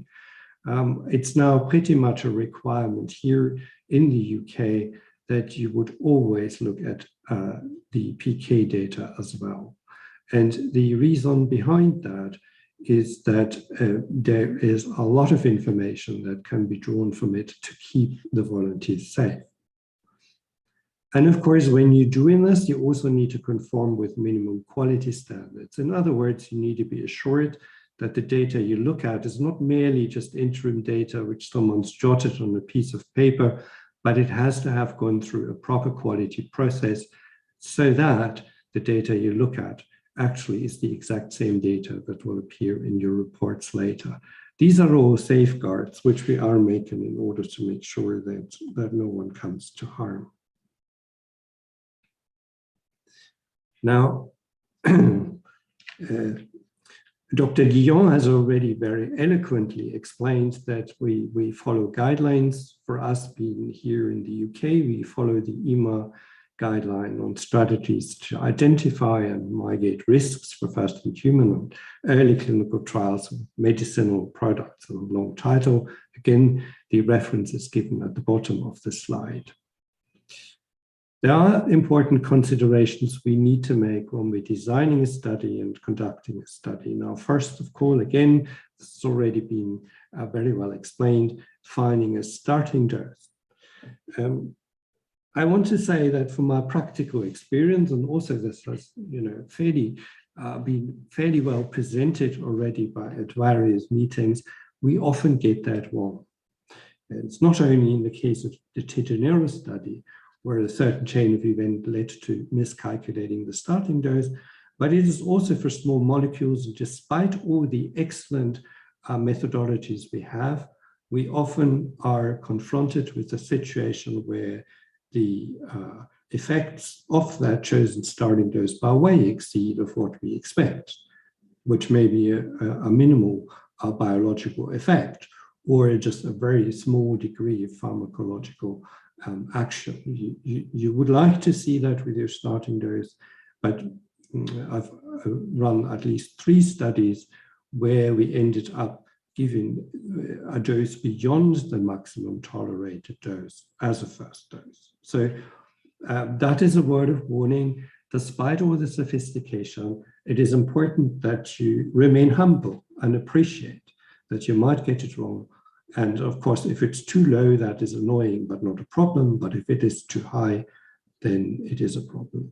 it's now pretty much a requirement here in the UK that you would always look at the PK data as well. And the reason behind that is that there is a lot of information that can be drawn from it to keep the volunteers safe. And of course, when you're doing this, you also need to conform with minimum quality standards. In other words, you need to be assured that the data you look at is not merely just interim data which someone's jotted on a piece of paper, but it has to have gone through a proper quality process so that the data you look at actually is the exact same data that will appear in your reports later. These are all safeguards which we are making in order to make sure that no one comes to harm. Now, Dr. Guillaume has already very eloquently explained that we follow guidelines. For us being here in the UK, we follow the EMA guideline on strategies to identify and mitigate risks for first-in-human and early clinical trials of medicinal products. A long title. Again, the reference is given at the bottom of the slide. There are important considerations we need to make when we're designing a study and conducting a study. Now, first of all, again, this has already been very well explained, finding a starting dose. I want to say that from my practical experience, and also this has, been fairly well presented already at various meetings, we often get that wrong. It's not only in the case of the Tetanero study, where a certain chain of event led to miscalculating the starting dose, but it is also for small molecules. And despite all the excellent methodologies we have, we often are confronted with a situation where the effects of that chosen starting dose by way exceed of what we expect, which may be a minimal biological effect, or just a very small degree of pharmacological action. You would like to see that with your starting dose, but I've run at least 3 studies where we ended up giving a dose beyond the maximum tolerated dose as a first dose. So that is a word of warning. Despite all the sophistication, it is important that you remain humble and appreciate that you might get it wrong. And of course, if it's too low, that is annoying, but not a problem. But if it is too high, then it is a problem.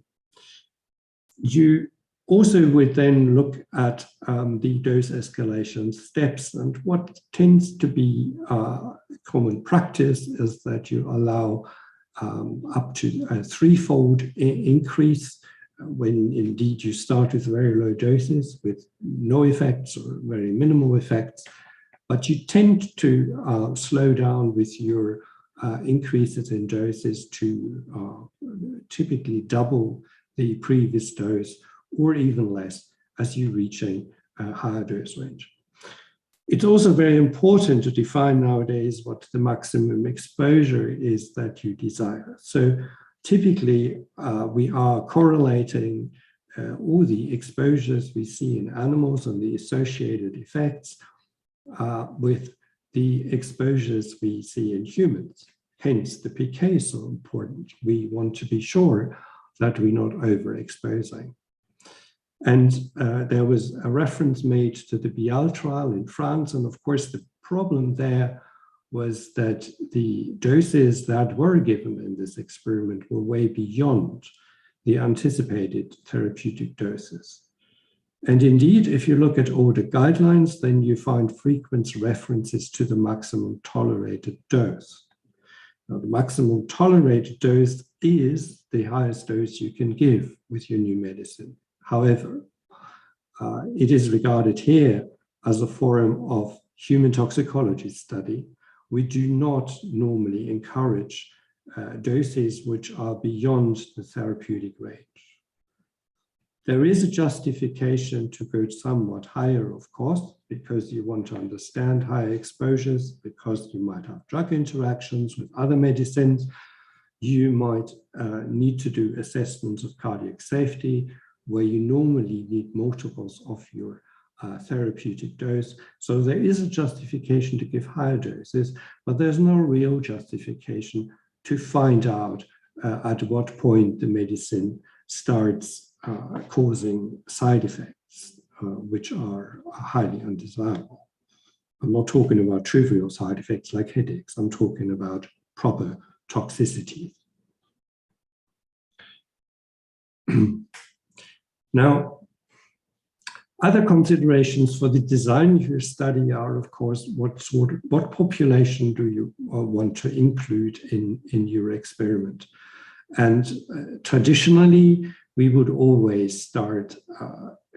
You also would then look at the dose escalation steps. And what tends to be common practice is that you allow up to a 3-fold increase when indeed you start with very low doses with no effects or very minimal effects. But you tend to slow down with your increases in doses to typically double the previous dose or even less as you reach a higher dose range. It's also very important to define nowadays what the maximum exposure is that you desire. So typically, we are correlating all the exposures we see in animals and the associated effects with the exposures we see in humans. Hence, the PK is so important. We want to be sure that we're not overexposing. And there was a reference made to the Bial trial in France. And of course, the problem there was that the doses that were given in this experiment were way beyond the anticipated therapeutic doses. And indeed, if you look at all the guidelines, then you find frequent references to the maximum tolerated dose. Now, the maximum tolerated dose is the highest dose you can give with your new medicine. However, it is regarded here as a form of human toxicology study. We do not normally encourage doses which are beyond the therapeutic range. There is a justification to go somewhat higher, of course, because you want to understand higher exposures, because you might have drug interactions with other medicines. You might need to do assessments of cardiac safety, where you normally need multiples of your therapeutic dose. So there is a justification to give higher doses, but there's no real justification to find out at what point the medicine starts causing side effects, which are highly undesirable. I'm not talking about trivial side effects like headaches. I'm talking about proper toxicities. Now, other considerations for the design of your study are, of course, what population do you want to include in your experiment? And traditionally, we would always start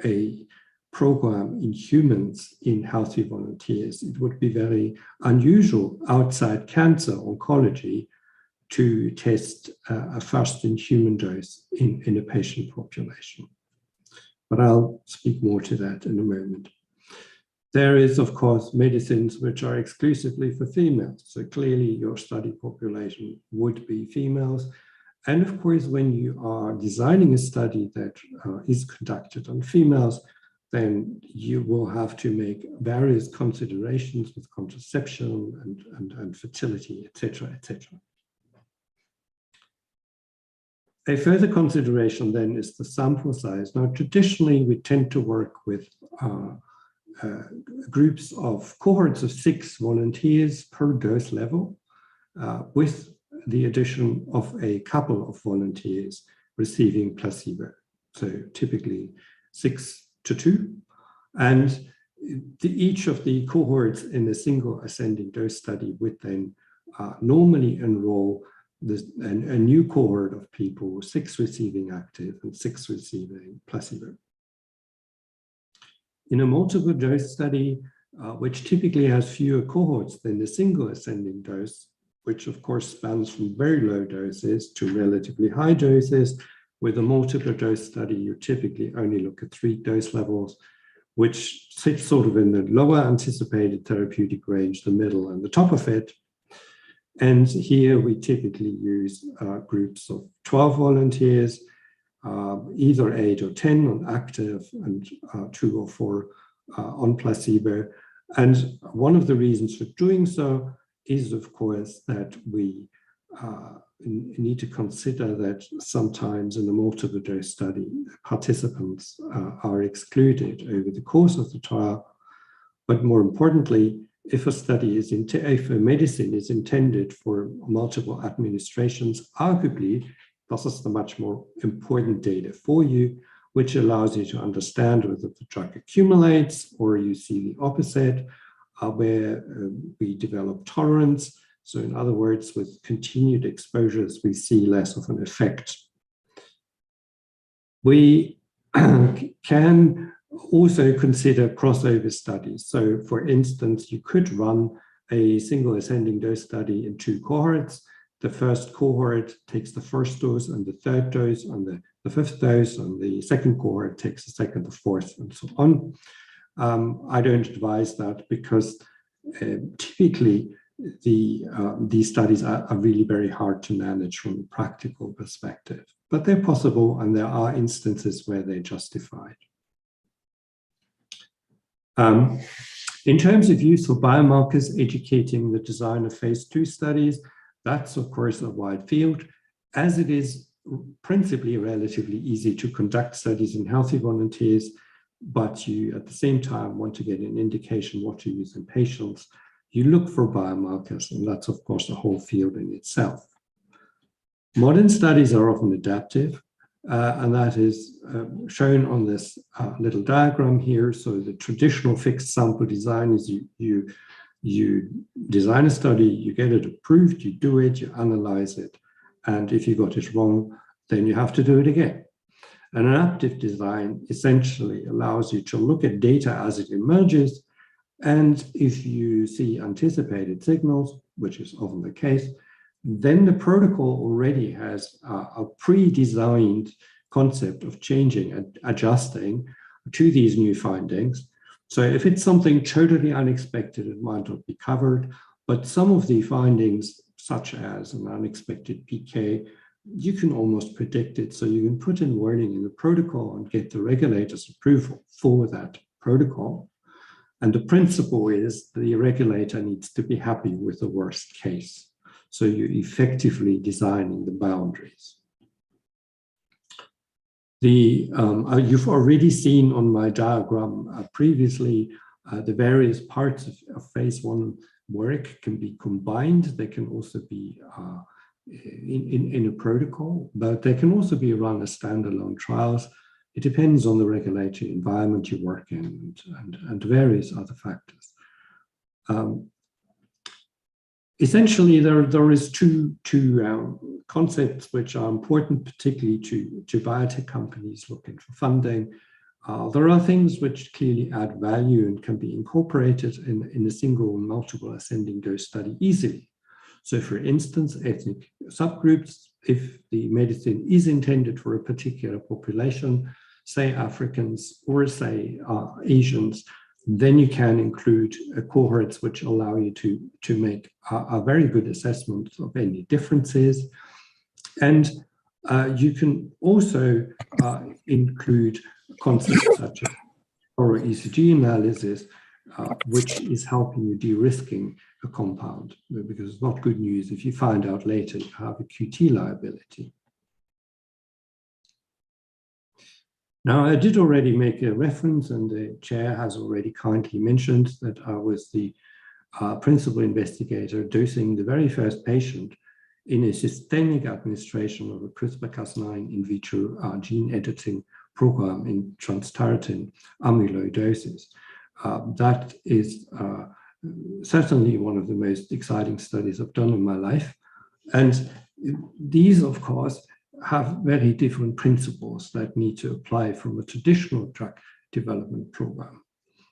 a program in humans in healthy volunteers. It would be very unusual outside cancer oncology to test a first-in-human dose in a patient population. But I'll speak more to that in a moment. There is, of course, medicines which are exclusively for females. So clearly your study population would be females. And of course, when you are designing a study that is conducted on females, then you will have to make various considerations with contraception and fertility, etc., etc. A further consideration then is the sample size. Now, traditionally, we tend to work with groups of cohorts of 6 volunteers per dose level, with the addition of a couple of volunteers receiving placebo. So typically 6 to 2. And each of the cohorts in a single ascending dose study would then normally enroll a new cohort of people, 6 receiving active and 6 receiving placebo. In a multiple dose study, which typically has fewer cohorts than the single ascending dose, which of course spans from very low doses to relatively high doses, with a multiple dose study, you typically only look at 3 dose levels, which sits sort of in the lower anticipated therapeutic range, the middle and the top of it. And here we typically use groups of 12 volunteers, either 8 or 10 on active and 2 or 4 on placebo. And one of the reasons for doing so is, of course, that we need to consider that sometimes in a multiple dose study, participants are excluded over the course of the trial. But more importantly, if a study is if a medicine is intended for multiple administrations, arguably, this is the much more important data for you, which allows you to understand whether the drug accumulates or you see the opposite, where we develop tolerance. So in other words, with continued exposures, we see less of an effect. We can also consider crossover studies. So for instance, you could run a single ascending dose study in 2 cohorts. The first cohort takes the first dose and the third dose, and the 5th dose, and the second cohort takes the 2nd, the 4th, and so on. I don't advise that because typically these studies are really very hard to manage from a practical perspective, but they're possible and there are instances where they're justified. In terms of use for biomarkers, educating the design of phase 2 studies, that's of course a wide field, as it is principally relatively easy to conduct studies in healthy volunteers, but you at the same time want to get an indication what to use in patients. You look for biomarkers, and that's of course a whole field in itself. Modern studies are often adaptive, and that is shown on this little diagram here. So the traditional fixed sample design is you design a study, you get it approved, you do it, you analyze it, and if you got it wrong, then you have to do it again. And an adaptive design essentially allows you to look at data as it emerges, and if you see anticipated signals, which is often the case, then the protocol already has a pre-designed concept of changing and adjusting to these new findings. So if it's something totally unexpected, it might not be covered, but some of the findings, such as an unexpected PK, you can almost predict it. So you can put in wording in the protocol and get the regulator's approval for that protocol. And the principle is the regulator needs to be happy with the worst case. So you're effectively designing the boundaries. You've already seen on my diagram previously, the various parts of phase 1 work can be combined. They can also be in a protocol, but they can also be run as standalone trials. It depends on the regulatory environment you work in and various other factors. Essentially, there is two concepts which are important, particularly to biotech companies looking for funding. There are things which clearly add value and can be incorporated in a single and multiple ascending dose study easily. So for instance, ethnic subgroups, if the medicine is intended for a particular population, say Africans or say Asians, then you can include cohorts which allow you to make a very good assessment of any differences. And you can also include concepts such as thorough ECG analysis, which is helping you de-risking a compound, because it's not good news if you find out later you have a QT liability. Now, I did already make a reference, and the chair has already kindly mentioned that I was the principal investigator dosing the very first patient in a systemic administration of a CRISPR-Cas9 in vitro gene editing program in transthyretin amyloidosis. That is certainly one of the most exciting studies I've done in my life. And these, of course, have very different principles that need to apply from a traditional drug development program.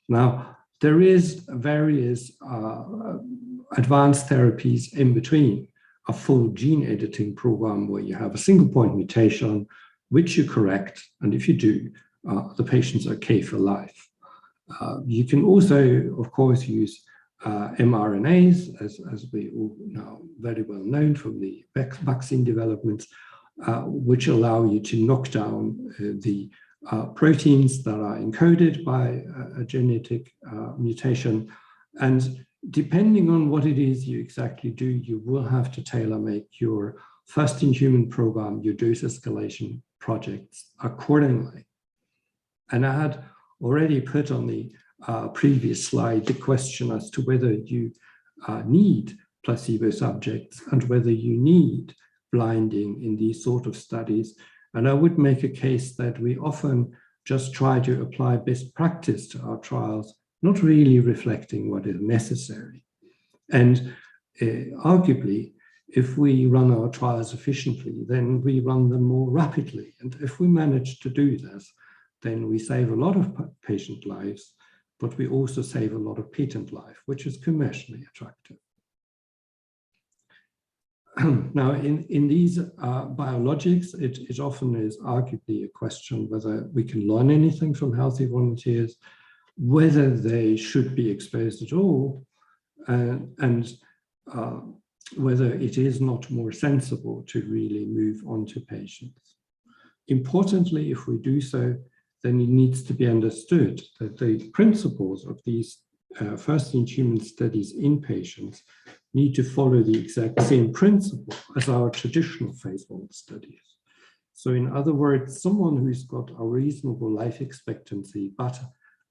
Now, there is various advanced therapies in between a full gene editing program where you have a single point mutation, which you correct, and if you do, the patient's okay for life. You can also, of course, use mRNAs, as we all know very well known from the vaccine developments, which allow you to knock down the proteins that are encoded by a genetic mutation. And depending on what it is you exactly do, you will have to tailor-make your first-in-human program, your dose escalation projects accordingly. And I had already put on the previous slide the question as to whether you need placebo subjects and whether you need blinding in these sort of studies. And I would make a case that we often just try to apply best practice to our trials, not really reflecting what is necessary. And arguably, if we run our trials efficiently, then we run them more rapidly. And if we manage to do this, then we save a lot of patient lives, but we also save a lot of patent life, which is commercially attractive. Now, in these biologics, it often is arguably a question whether we can learn anything from healthy volunteers, whether they should be exposed at all, and whether it is not more sensible to really move on to patients. Importantly, if we do so, then it needs to be understood that the principles of these first-in-human studies in patients need to follow the exact same principle as our traditional phase 1 studies. So in other words, someone who's got a reasonable life expectancy, but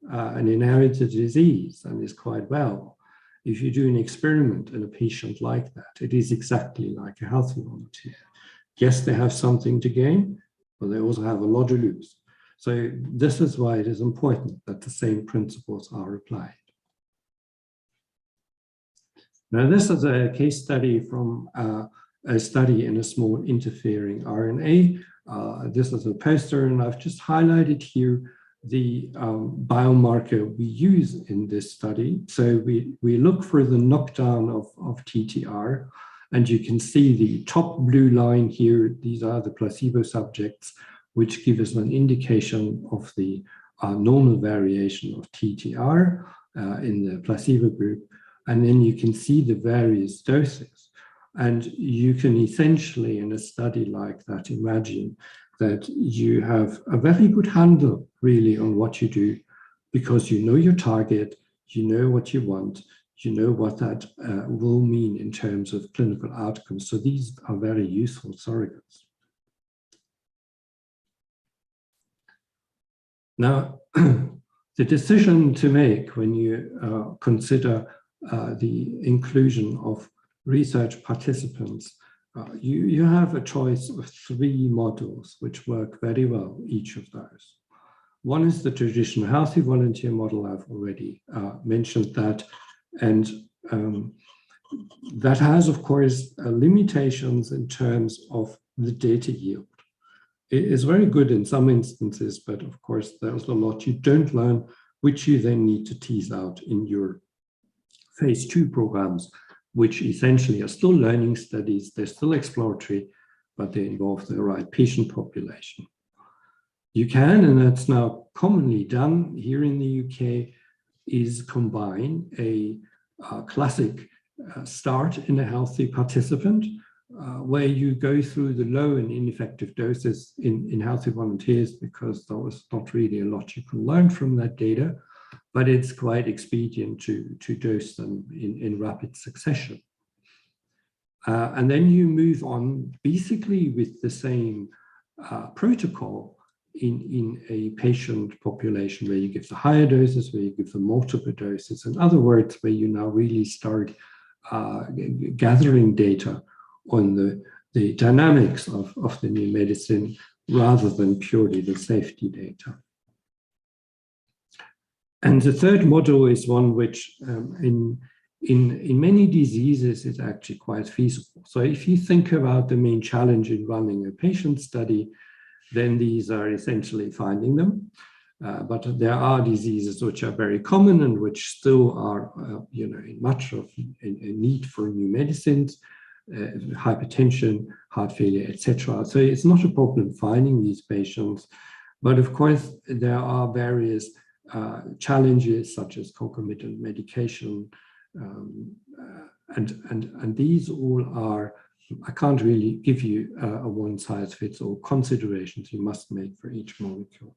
an inherited disease and is quite well, if you do an experiment in a patient like that, it is exactly like a healthy volunteer. Yes, they have something to gain, but they also have a lot to lose. So this is why it is important that the same principles are applied. Now, this is a case study from a study in a small interfering RNA. This is a poster, and I've just highlighted here the biomarker we use in this study. So we look for the knockdown of TTR, and you can see the top blue line here. These are the placebo subjects, which give us an indication of the normal variation of TTR in the placebo group. And then you can see the various doses. And you can essentially, in a study like that, imagine that you have a very good handle, really, on what you do, because you know your target, you know what you want, you know what that will mean in terms of clinical outcomes. So these are very useful surrogates. Now, the decision to make when you consider the inclusion of research participants, you have a choice of 3 models which work very well, each of those. One is the traditional healthy volunteer model. I've already mentioned that. And that has, of course, limitations in terms of the data yield. It is very good in some instances, but of course, there's a lot you don't learn, which you then need to tease out in your phase 2 programs, which essentially are still learning studies. They're still exploratory, but they involve the right patient population. You can, and that's now commonly done here in the UK, is combine a classic start in a healthy participant, where you go through the low and ineffective doses in healthy volunteers, because there was not really a lot you can learn from that data, but it's quite expedient to dose them in rapid succession. And then you move on basically with the same protocol in a patient population, where you give the higher doses, where you give the multiple doses. In other words, where you now really start gathering data on the dynamics of the new medicine, rather than purely the safety data. And the third model is one which in many diseases is actually quite feasible. So if you think about the main challenge in running a patient study, then these are essentially finding them. But there are diseases which are very common and which still are, in much of a need for new medicines, hypertension, heart failure, etc. So it's not a problem finding these patients, but of course there are various challenges, such as concomitant medication, and these all are, I can't really give you a one-size-fits-all considerations you must make for each molecule.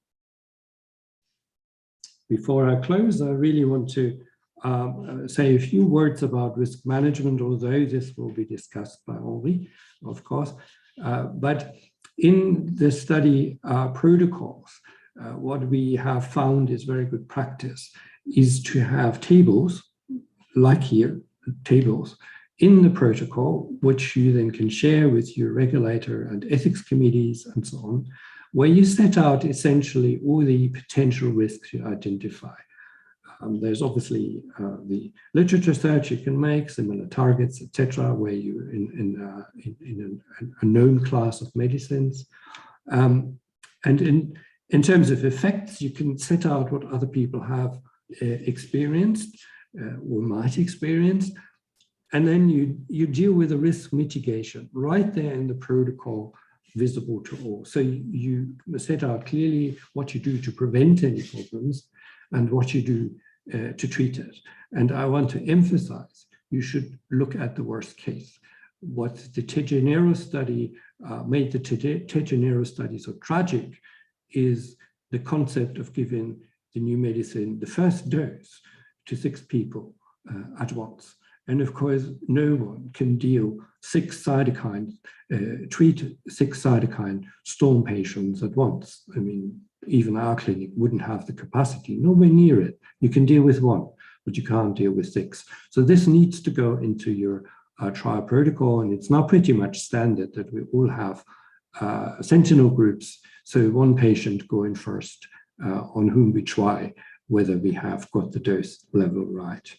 Before I close, I really want to say a few words about risk management, although this will be discussed by Henri, of course. But in the study protocols, what we have found is very good practice is to have tables, like here, tables, in the protocol, which you then can share with your regulator and ethics committees and so on, where you set out essentially all the potential risks you identify. There's obviously the literature search you can make, similar targets, etc., where you're in a known class of medicines. And in terms of effects, you can set out what other people have experienced or might experience. And then you deal with the risk mitigation right there in the protocol, visible to all. So you set out clearly what you do to prevent any problems and what you do to treat it. And I want to emphasize, you should look at the worst case. What the Tegenero study made the Tegenero study so tragic is the concept of giving the new medicine the first dose to 6 people at once. And of course, no one can deal 6 cytokines, treat 6 cytokine storm patients at once. I mean, even our clinic wouldn't have the capacity, nowhere near it. You can deal with 1, but you can't deal with 6. So this needs to go into your trial protocol, and it's now pretty much standard that we all have sentinel groups. So 1 patient going first on whom we try whether we have got the dose level right.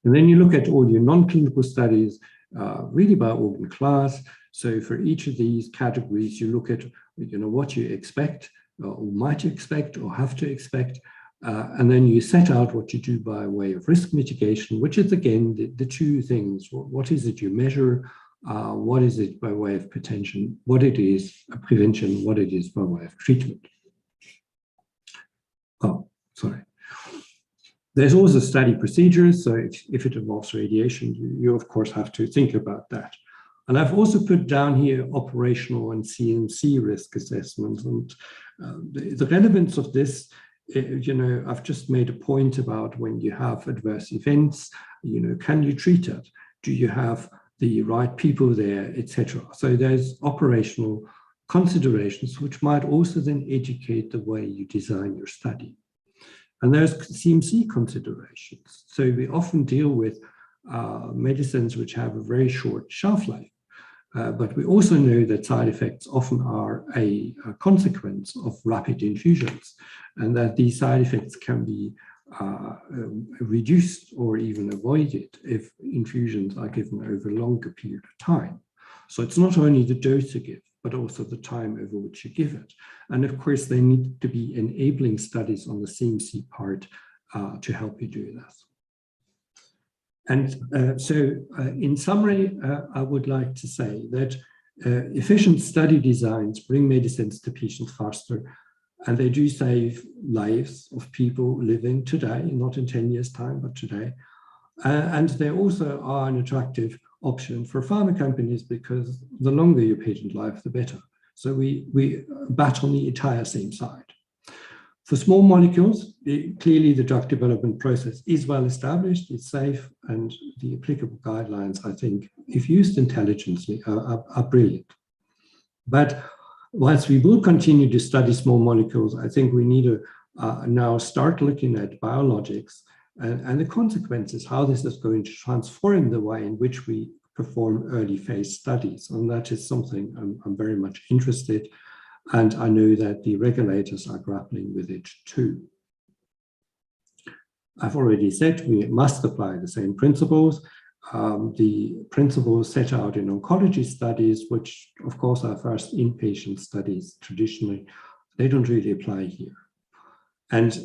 And then you look at all your non-clinical studies, really by organ class. So for each of these categories, you look at what you expect or might expect or have to expect. And then you set out what you do by way of risk mitigation, which is again the 2 things. What is it you measure? What is it by way of prevention? What it is prevention? What it is by way of treatment? Oh, sorry. There's also study procedures. So if it involves radiation, you of course have to think about that. And I've also put down here operational and CMC risk assessments. And the relevance of this, I've just made a point about when you have adverse events, can you treat it? Do you have the right people there, etc.? So there's operational considerations, which might also then educate the way you design your study. And there's CMC considerations. So we often deal with medicines which have a very short shelf life. But we also know that side effects often are a consequence of rapid infusions, and that these side effects can be reduced or even avoided if infusions are given over a longer period of time. So it's not only the dose you give, but also the time over which you give it. And of course, there need to be enabling studies on the CMC part to help you do this. And so in summary, I would like to say that efficient study designs bring medicines to patients faster, and they do save lives of people living today, not in 10 years' time, but today. And they also are an attractive option for pharma companies because the longer your patent life, the better. So we bat on the entire same side. For small molecules, clearly the drug development process is well established, it's safe, and the applicable guidelines, I think, if used intelligently, are brilliant. But whilst we will continue to study small molecules, I think we need to now start looking at biologics and the consequences, how this is going to transform the way in which we perform early phase studies. And that is something I'm very much interested in. And I know that the regulators are grappling with it too. I've already said we must apply the same principles. The principles set out in oncology studies, which of course are first inpatient studies traditionally, they don't really apply here. And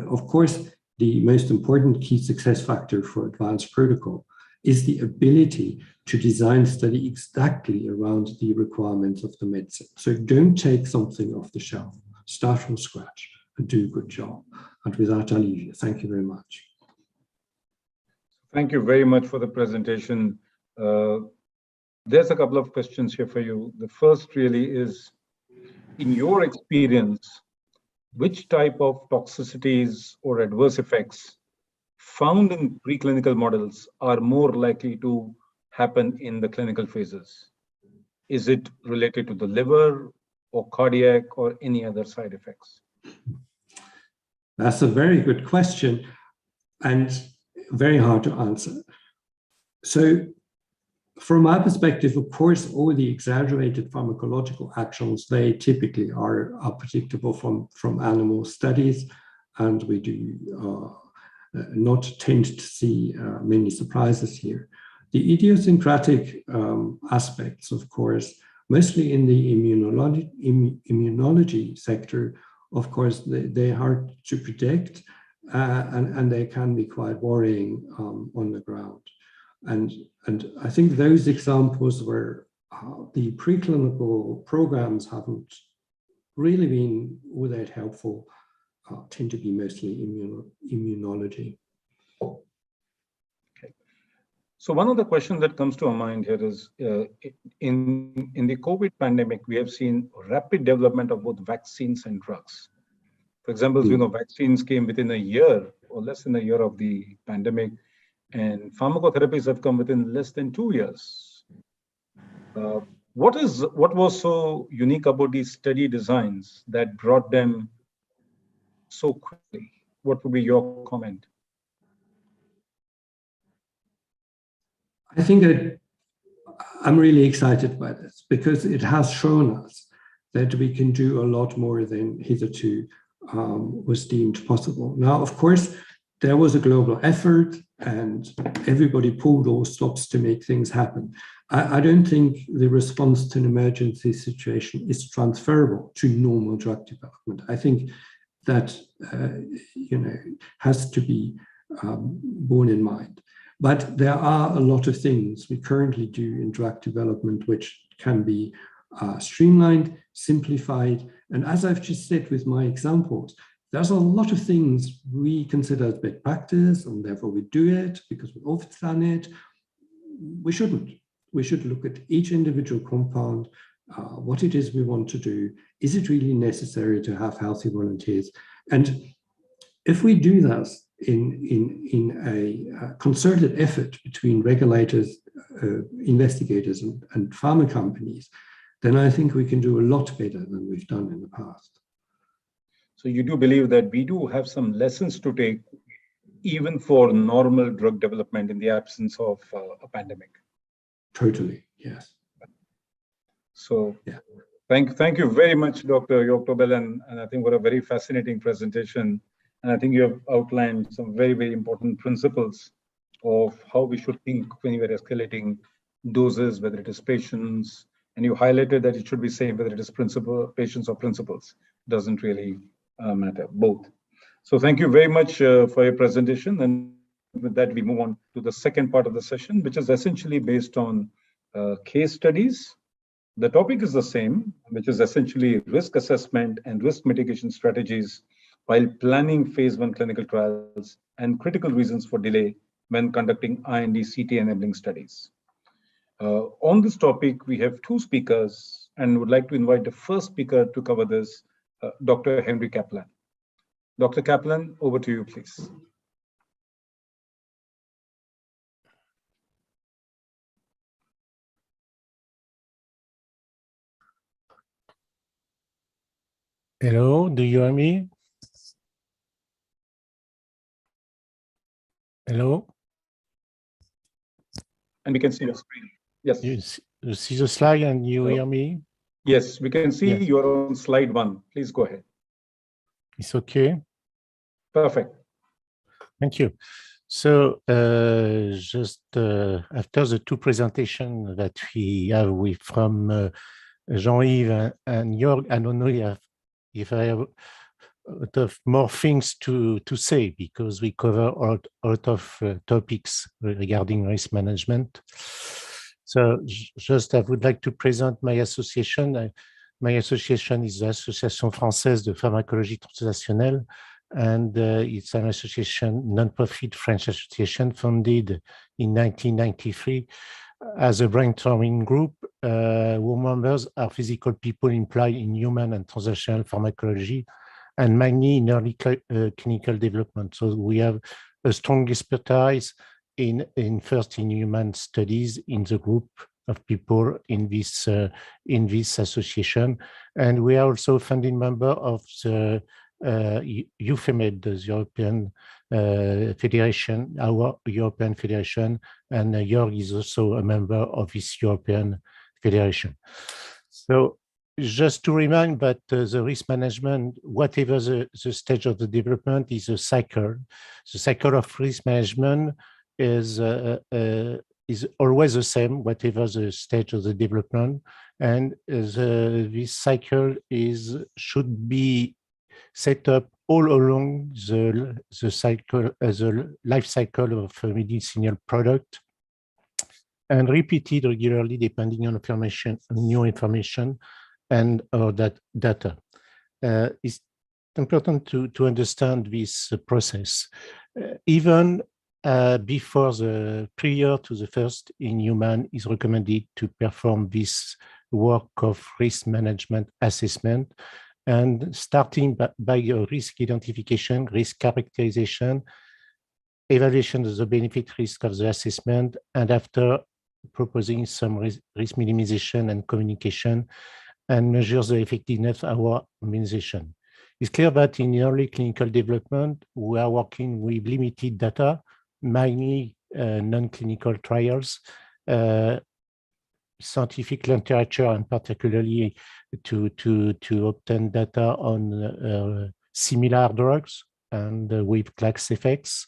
of course, the most important key success factor for advanced protocol is the ability to design study exactly around the requirements of the medicine. So don't take something off the shelf, start from scratch and do a good job. And with that, I'll leave you. Thank you very much. Thank you very much for the presentation. There's a couple of questions here for you. The first really is, in your experience, which type of toxicities or adverse effects found in preclinical models are more likely to happen in the clinical phases? Is it related to the liver or cardiac or any other side effects? That's a very good question and very hard to answer. So from my perspective, of course, all the exaggerated pharmacological actions, they typically are predictable from animal studies, and we do not tend to see many surprises here. The idiosyncratic aspects, of course, mostly in the immunology sector, of course, they're hard to predict, and they can be quite worrying on the ground. And I think those examples where the preclinical programs haven't really been all that helpful tend to be mostly immunology. Okay. So one of the questions that comes to our mind here is, in the COVID pandemic, we have seen rapid development of both vaccines and drugs. For example, you know, vaccines came within a year or less than a year of the pandemic, and pharmacotherapies have come within less than 2 years. What was so unique about these study designs that brought them so quickly? What would be your comment? I think that I'm really excited by this because it has shown us that we can do a lot more than hitherto was deemed possible. Now, of course, there was a global effort and everybody pulled all stops to make things happen. I don't think the response to an emergency situation is transferable to normal drug development. I think that has to be borne in mind. But there are a lot of things we currently do in drug development which can be streamlined, simplified, and as I've just said with my examples, there's a lot of things we consider as bad practice, and therefore we do it because we've always done it. We shouldn't. We should look at each individual compound, what it is we want to do. Is it really necessary to have healthy volunteers? And if we do this in a concerted effort between regulators, investigators, and pharma companies, then I think we can do a lot better than we've done in the past. So you do believe that we do have some lessons to take even for normal drug development in the absence of a pandemic? Totally, yes. So yeah. Thank you very much, Dr. Yoktobel, and I think what a very fascinating presentation. And I think you have outlined some very, very important principles of how we should think when we are escalating doses, whether it is patients, and you highlighted that it should be same whether it is patients or principals. Doesn't really matter, both. So thank you very much for your presentation. And with that, we move on to the second part of the session, which is essentially based on case studies The topic is the same, which is essentially risk assessment and risk mitigation strategies while planning phase 1 clinical trials and critical reasons for delay when conducting IND CT enabling studies. On this topic, we have two speakers and would like to invite the first speaker to cover this, Dr. Henry Kaplan. Dr. Kaplan, over to you, please. Hello, do you hear me? Hello? And we can see your screen. Yes. You see the slide and you hear me? Yes, we can see Yes. you're on slide 1. Please go ahead. It's okay. Perfect. Thank you. So just after the two presentations that we have from Jean-Yves and Jörg, I don't know if I have a lot of more things to say, because we cover a lot of topics regarding risk management. So just I would like to present my association. My association is the Association Française de Pharmacologie Transactionnelle, and it's an association, non-profit French association founded in 1993 as a brainstorming group whose members are physical people employed in human and transactional pharmacology and mainly in early clinical development. So we have a strong expertise in first in human studies in the group of people in this association, and we are also a founding member of the EUFEMED, the European Federation, our European Federation, and Jörg is also a member of this European Federation. So just to remind that the risk management, whatever the stage of the development, is a cycle. The cycle of risk management is always the same, whatever the stage of the development, and this cycle should be set up all along the cycle, the life cycle of a medicinal product, and repeated regularly depending on information, new information, and that data. It's important to understand this process. Even before prior to the first in human is recommended to perform this work of risk management assessment, and starting by your risk identification, risk characterization, evaluation of the benefit risk of the assessment, and after proposing some risk minimization and communication, and measures the effectiveness of our minimization. It's clear that in early clinical development, we are working with limited data, mainly non-clinical trials, scientific literature, and particularly to obtain data on similar drugs and with class effects.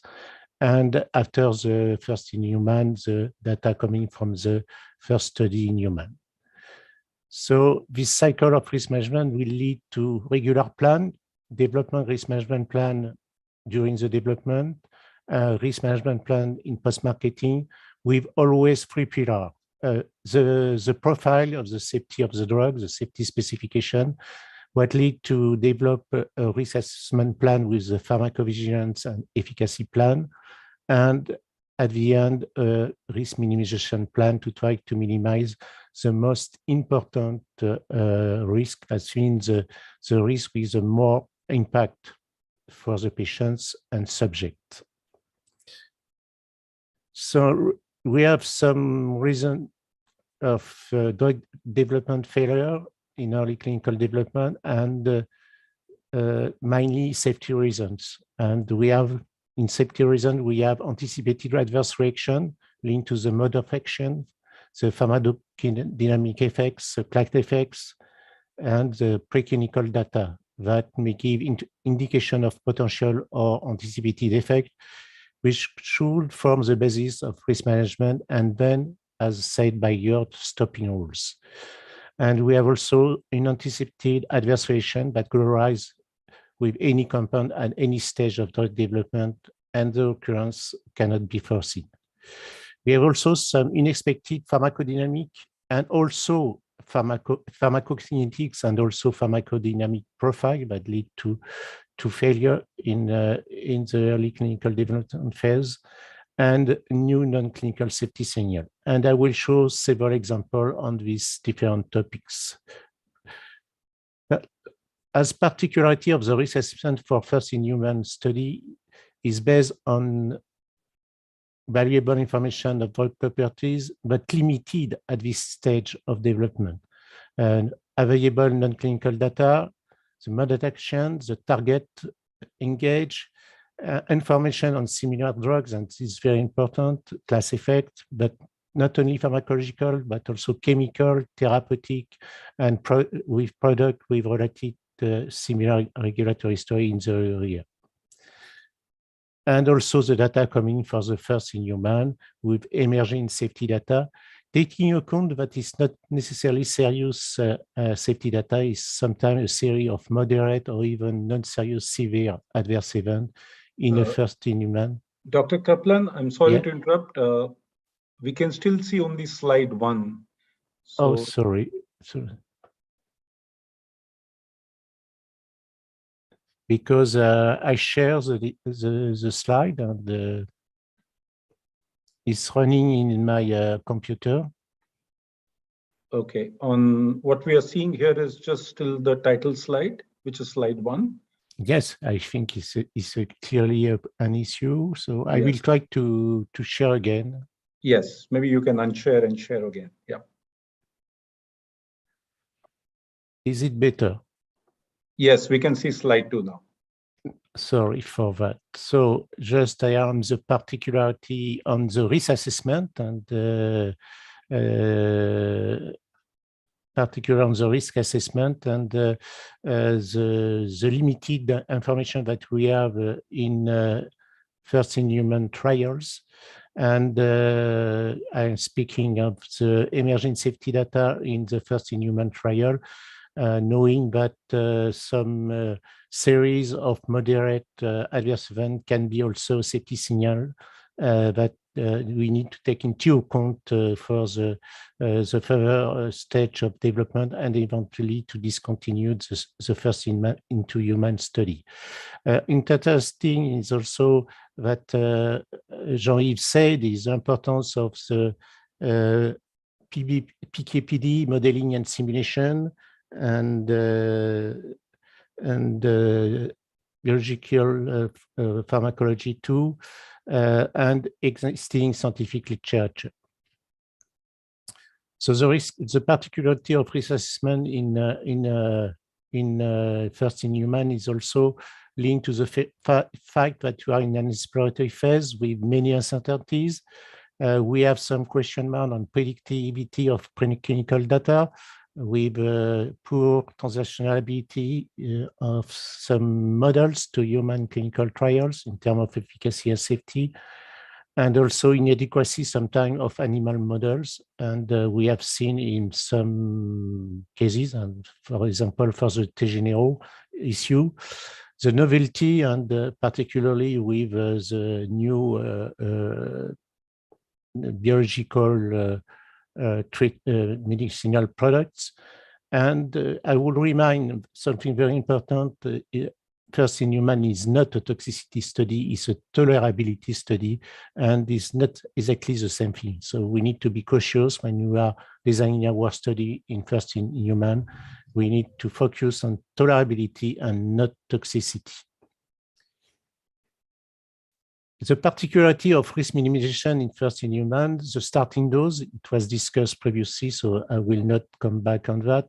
And after the first in human, the data coming from the first study in human. So this cycle of risk management will lead to regular plan, development risk management plan during the development, risk management plan in post-marketing, with always three pillars. The profile of the safety of the drug, the safety specification, what lead to develop a risk assessment plan with the pharmacovigilance and efficacy plan, and at the end, a risk minimization plan to try to minimize the most important risk, as means the risk with the more impact for the patients and subject. So we have some reason of drug development failure in early clinical development, and mainly safety reasons. And we have, in safety reasons, we have anticipated adverse reaction linked to the mode of action, the pharmacodynamic effects, the class effects, and the preclinical data that may give indication of potential or anticipated effect, which should form the basis of risk management, and then, as said by Jörg, stopping rules. And we have also an anticipated adverse reaction that could arise with any compound at any stage of drug development, and the occurrence cannot be foreseen. We have also some unexpected pharmacodynamic and also pharmacokinetics and also pharmacodynamic profile that lead to failure in the early clinical development phase, and new non-clinical safety signal. And I will show several examples on these different topics. As particularity of the risk assessment for first-in-human study is based on valuable information of drug properties, but limited at this stage of development. And available non-clinical data, the mode of action, the target engaged, information on similar drugs, and this is very important, class effect, but not only pharmacological, but also chemical, therapeutic, and with product with related similar regulatory story in the area. And also the data coming for the first-in-human with emerging safety data, taking account that it's not necessarily serious safety data, is sometimes a series of moderate or even non-serious severe adverse event in a first-in-human. Dr. Kaplan, I'm sorry to interrupt. We can still see only slide 1. So, oh, sorry. Because I share the slide and it's running in my computer. Okay, on what we are seeing here is just still the title slide, which is slide 1. Yes, I think it's clearly an issue. So I will try to share again. Yes, maybe you can unshare and share again. Yeah. Is it better? Yes, we can see slide 2 now. Sorry for that. So just I am the particularity on the risk assessment and particular on the risk assessment and the limited information that we have in first-in-human trials. And I'm speaking of the emerging safety data in the first-in-human trial, knowing that some series of moderate adverse events can be also safety signal that we need to take into account for the further stage of development and eventually to discontinue the first into human study. Interesting is also that Jean-Yves said is the importance of the PK/PD modeling and simulation and biological pharmacology too, and existing scientific literature. So the particularity of risk assessment in first-in-human is also linked to the fact that you are in an exploratory phase with many uncertainties. We have some question mark on predictability of preclinical data with poor transactionality of some models to human clinical trials in terms of efficacy and safety, and also inadequacy sometimes of animal models. And we have seen in some cases, and for example, for the T-Généraux issue, the novelty and particularly with the new biological medicinal products. And I will remind something very important. First-in-human is not a toxicity study, it's a tolerability study, and it's not exactly the same thing. So we need to be cautious when you are designing our study in first-in-human. We need to focus on tolerability and not toxicity. The particularity of risk minimization in first-in-human, the starting dose, it was discussed previously, so I will not come back on that.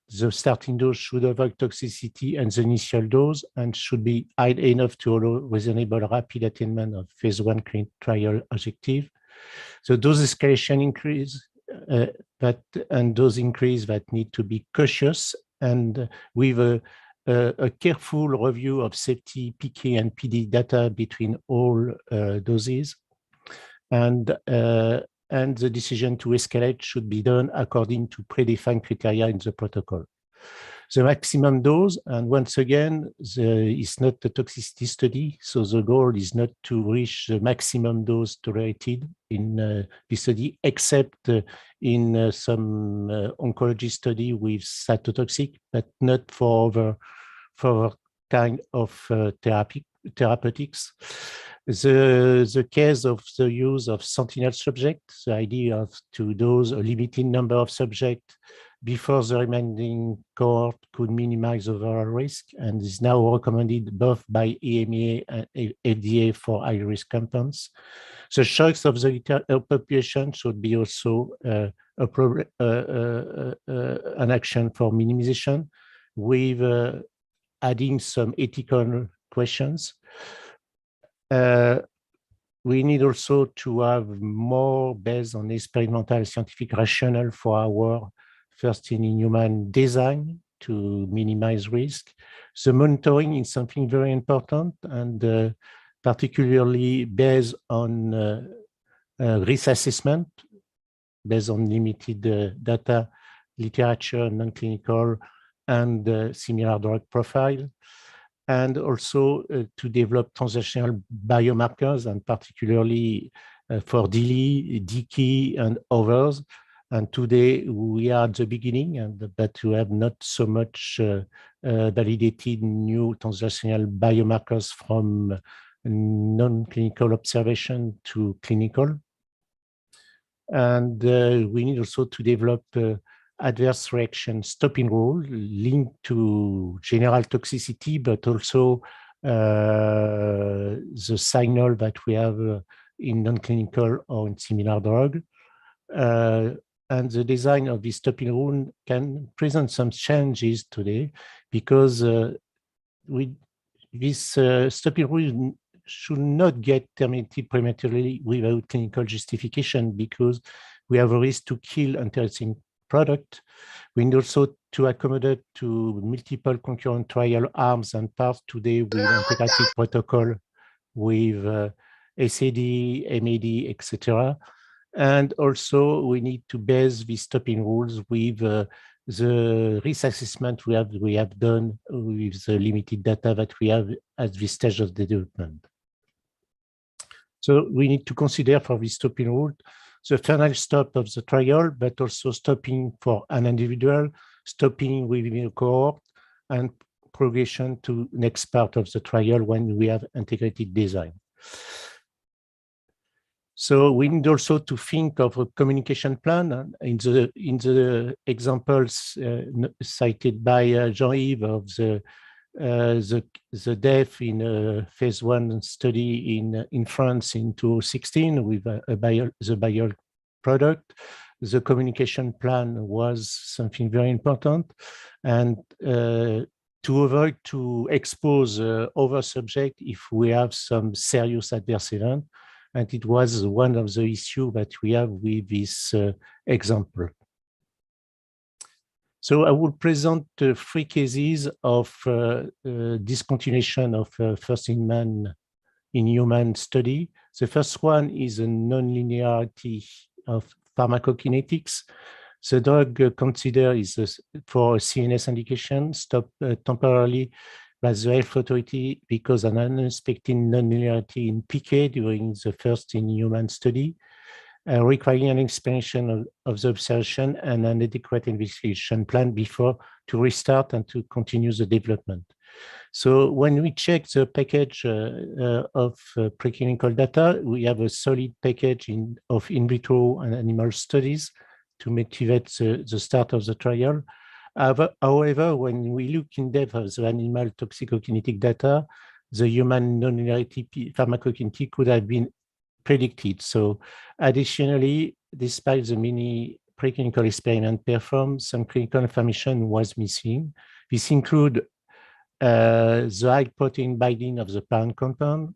The starting dose should avoid toxicity and the initial dose and should be high enough to allow reasonable rapid attainment of phase 1 clinical trial objective. So dose escalation increase and dose increase that need to be cautious and with a careful review of safety, PK and PD data between all doses. And the decision to escalate should be done according to predefined criteria in the protocol. the maximum dose. And once again, it's not a toxicity study. So the goal is not to reach the maximum dose tolerated in this study, except in some oncology study with cytotoxic, but not for kind of therapeutics. The case of the use of sentinel subjects, the idea of to dose a limited number of subjects before the remaining cohort could minimize overall risk, and is now recommended both by EMA and FDA for high-risk compounds. The choice of the population should be also an action for minimization, with adding some ethical questions. We need also to have more based on experimental scientific rationale for our first-in-human design to minimize risk. The monitoring is something very important, and particularly based on risk assessment, based on limited data, literature, non-clinical, and similar drug profile. And also to develop translational biomarkers, and particularly for DILI, DKI, and others. And today we are at the beginning, but we have not so much validated new translational biomarkers from non-clinical observation to clinical. And we need also to develop adverse reaction stopping rule linked to general toxicity, but also the signal that we have in non-clinical or in similar drug. And the design of this stopping rule can present some challenges today, because this stopping rule should not get terminated prematurely without clinical justification, because we have a risk to kill interesting product. We need also to accommodate to multiple concurrent trial arms and parts today with integrated protocol with SAD, MAD, etc. And also we need to base these stopping rules with the risk assessment we have done with the limited data that we have at this stage of the development. So we need to consider for this stopping rule the final stop of the trial, but also stopping for an individual, stopping within a cohort, and progression to next part of the trial when we have integrated design. So we need also to think of a communication plan. In the examples cited by Jean-Yves of the death in a phase 1 study in France in 2016 with the bio product, the communication plan was something very important, and to avoid to expose other subject if we have some serious adverse event, and it was one of the issues that we have with this example. So I will present 3 cases of discontinuation of first-in-human study. The first one is a non-linearity of pharmacokinetics. The drug considered is for a CNS indication, stopped temporarily by the health authority because an unexpected non-linearity in PK during the first-in-human study, requiring an explanation of the observation and an adequate investigation plan before to restart and to continue the development. So when we check the package of preclinical data, we have a solid package of in vitro and animal studies to motivate the start of the trial. However, when we look in depth at the animal toxicokinetic data, the human non-linearity pharmacokinetic could have been predicted. So additionally, despite the many preclinical experiments performed, some clinical information was missing. This include the high protein binding of the parent compound,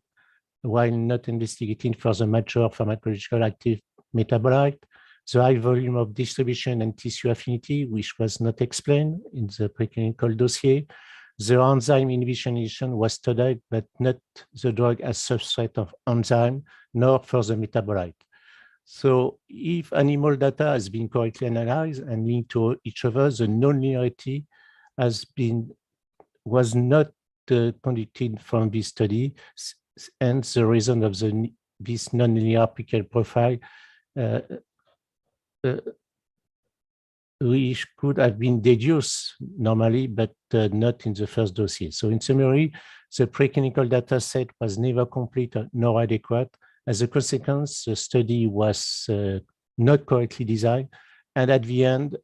while not investigating for the mature pharmacological active metabolite, the high volume of distribution and tissue affinity, which was not explained in the preclinical dossier. The enzyme inhibition was studied, but not the drug as substrate of enzyme, nor for the metabolite. So if animal data has been correctly analyzed and linked to each other, the non-linearity was not conducted from this study, and the reason of this nonlinear PK profile which could have been deduced normally, but not in the first dossier. So in summary, the preclinical data set was never complete nor adequate. As a consequence, the study was not correctly designed. And at the end,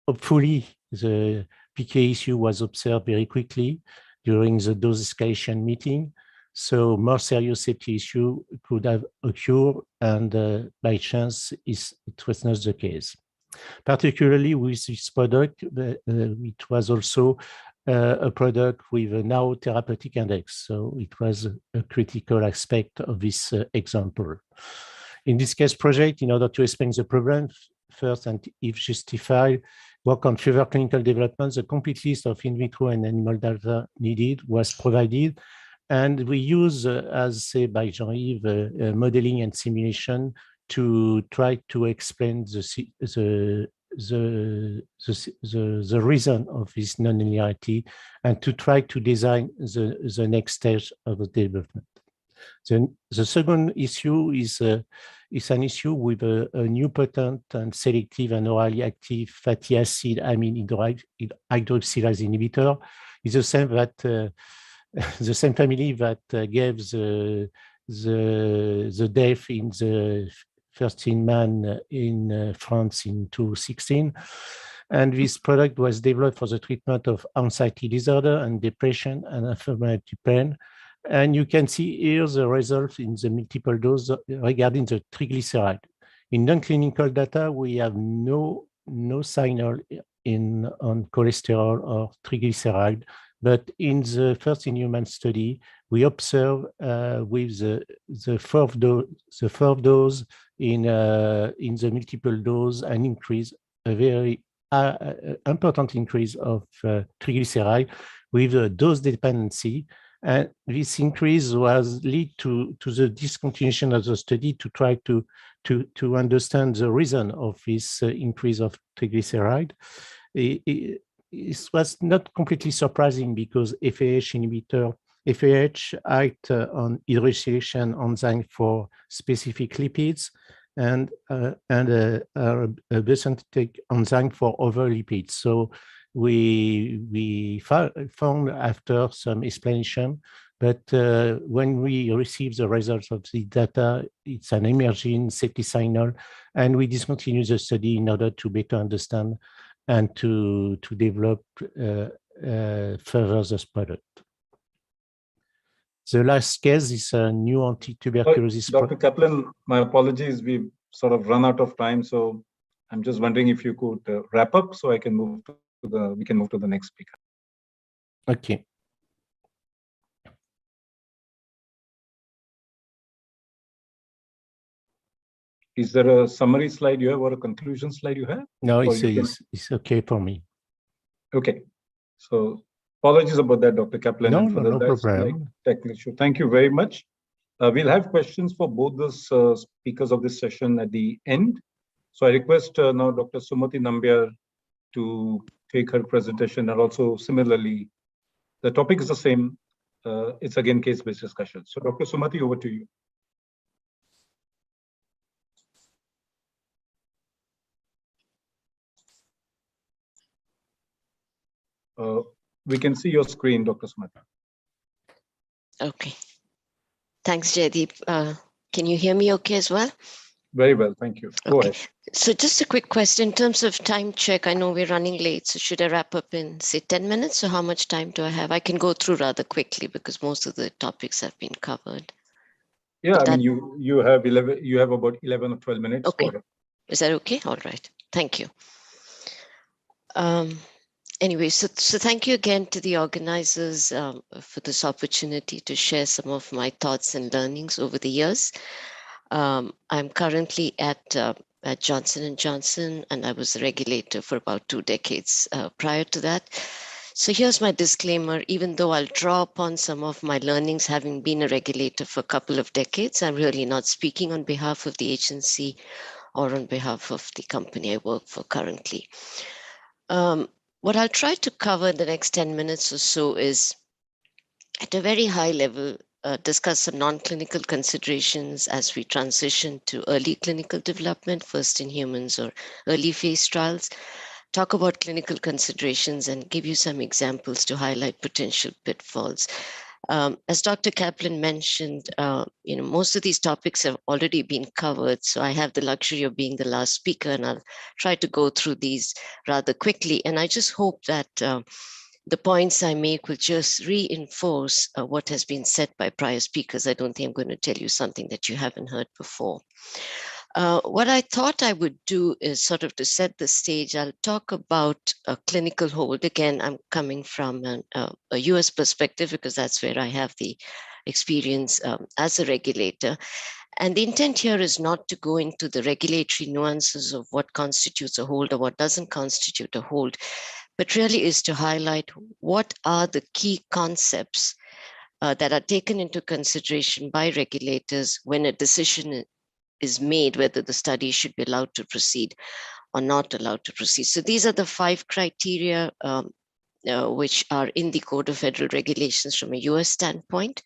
hopefully, the PK issue was observed very quickly during the dose escalation meeting. So more serious safety issue could have occurred, and by chance, it was not the case. Particularly with this product, it was also a product with a now therapeutic index. So it was a critical aspect of this example. In this case project, in order to explain the problem, first, and if justified, work on further clinical development, the complete list of in vitro and animal data needed was provided. And we use, as said by Jean-Yves, modeling and simulation to try to explain the reason of this nonlinearity and to try to design the next stage of the development. The second issue is an issue with a new potent and selective and orally active fatty acid amine hydroxylase inhibitor. It's the same that the same family that gave the death in the 13 man in France in 2016. And this product was developed for the treatment of anxiety disorder and depression and affirmative pain. And you can see here the results in the multiple dose regarding the triglyceride. In non-clinical data, we have no signal on cholesterol or triglyceride, but in the first in-human study, we observe with the fourth dose in the multiple dose an increase, a very important increase of triglyceride with a dose dependency. And this increase was lead to the discontinuation of the study to try to understand the reason of this increase of triglyceride. It was not completely surprising because FAH inhibitor, FAH act on hydroxylation enzyme for specific lipids and a synthetic enzyme for other lipids. So we found after some explanation, but when we receive the results of the data, it's an emerging safety signal, and we discontinue the study in order to better understand and to develop further this product. The last case is a new anti-tuberculosis. Dr. Kaplan, my apologies, we've sort of run out of time, so I'm just wondering if you could wrap up so I can move to we can move to the next speaker. Okay. Is there a summary slide you have or a conclusion slide you have? No, it's okay for me. Okay. So apologies about that, Dr. Kaplan. No problem. Technical issue. Thank you very much. We'll have questions for both the speakers of this session at the end. So I request now Dr. Sumati Namibia to take her presentation, and also similarly, the topic is the same. It's again case-based discussion. So Dr. Sumati, over to you. We can see your screen, Dr. Sumati. Okay. Thanks, Jaideep. Can you hear me okay as well? Very well, thank you. Go ahead. So just a quick question in terms of time check. I know we're running late, so should I wrap up in, say, 10 minutes? So how much time do I have? I can go through rather quickly because most of the topics have been covered. Yeah, I mean, you have about 11 or 12 minutes. Okay. Is that okay? All right. Thank you. Anyway, so thank you again to the organizers for this opportunity to share some of my thoughts and learnings over the years. I'm currently at Johnson & Johnson, and I was a regulator for about 2 decades prior to that. So here's my disclaimer. Even though I'll draw upon some of my learnings having been a regulator for a couple of decades, I'm really not speaking on behalf of the agency or on behalf of the company I work for currently. What I'll try to cover in the next 10 minutes or so is, at a very high level, discuss some non-clinical considerations as we transition to early clinical development, first in humans or early phase trials, talk about clinical considerations and give you some examples to highlight potential pitfalls. As Dr. Kaplan mentioned, most of these topics have already been covered, so I have the luxury of being the last speaker, and I'll try to go through these rather quickly. And I just hope that the points I make will just reinforce what has been said by prior speakers. I don't think I'm going to tell you something that you haven't heard before. What I thought I would do is sort of to set the stage, I'll talk about a clinical hold. Again, I'm coming from a US perspective because that's where I have the experience as a regulator. And the intent here is not to go into the regulatory nuances of what constitutes a hold or what doesn't constitute a hold, but really is to highlight what are the key concepts that are taken into consideration by regulators when a decision is made whether the study should be allowed to proceed or not allowed to proceed. So these are the 5 criteria which are in the Code of Federal Regulations from a US standpoint.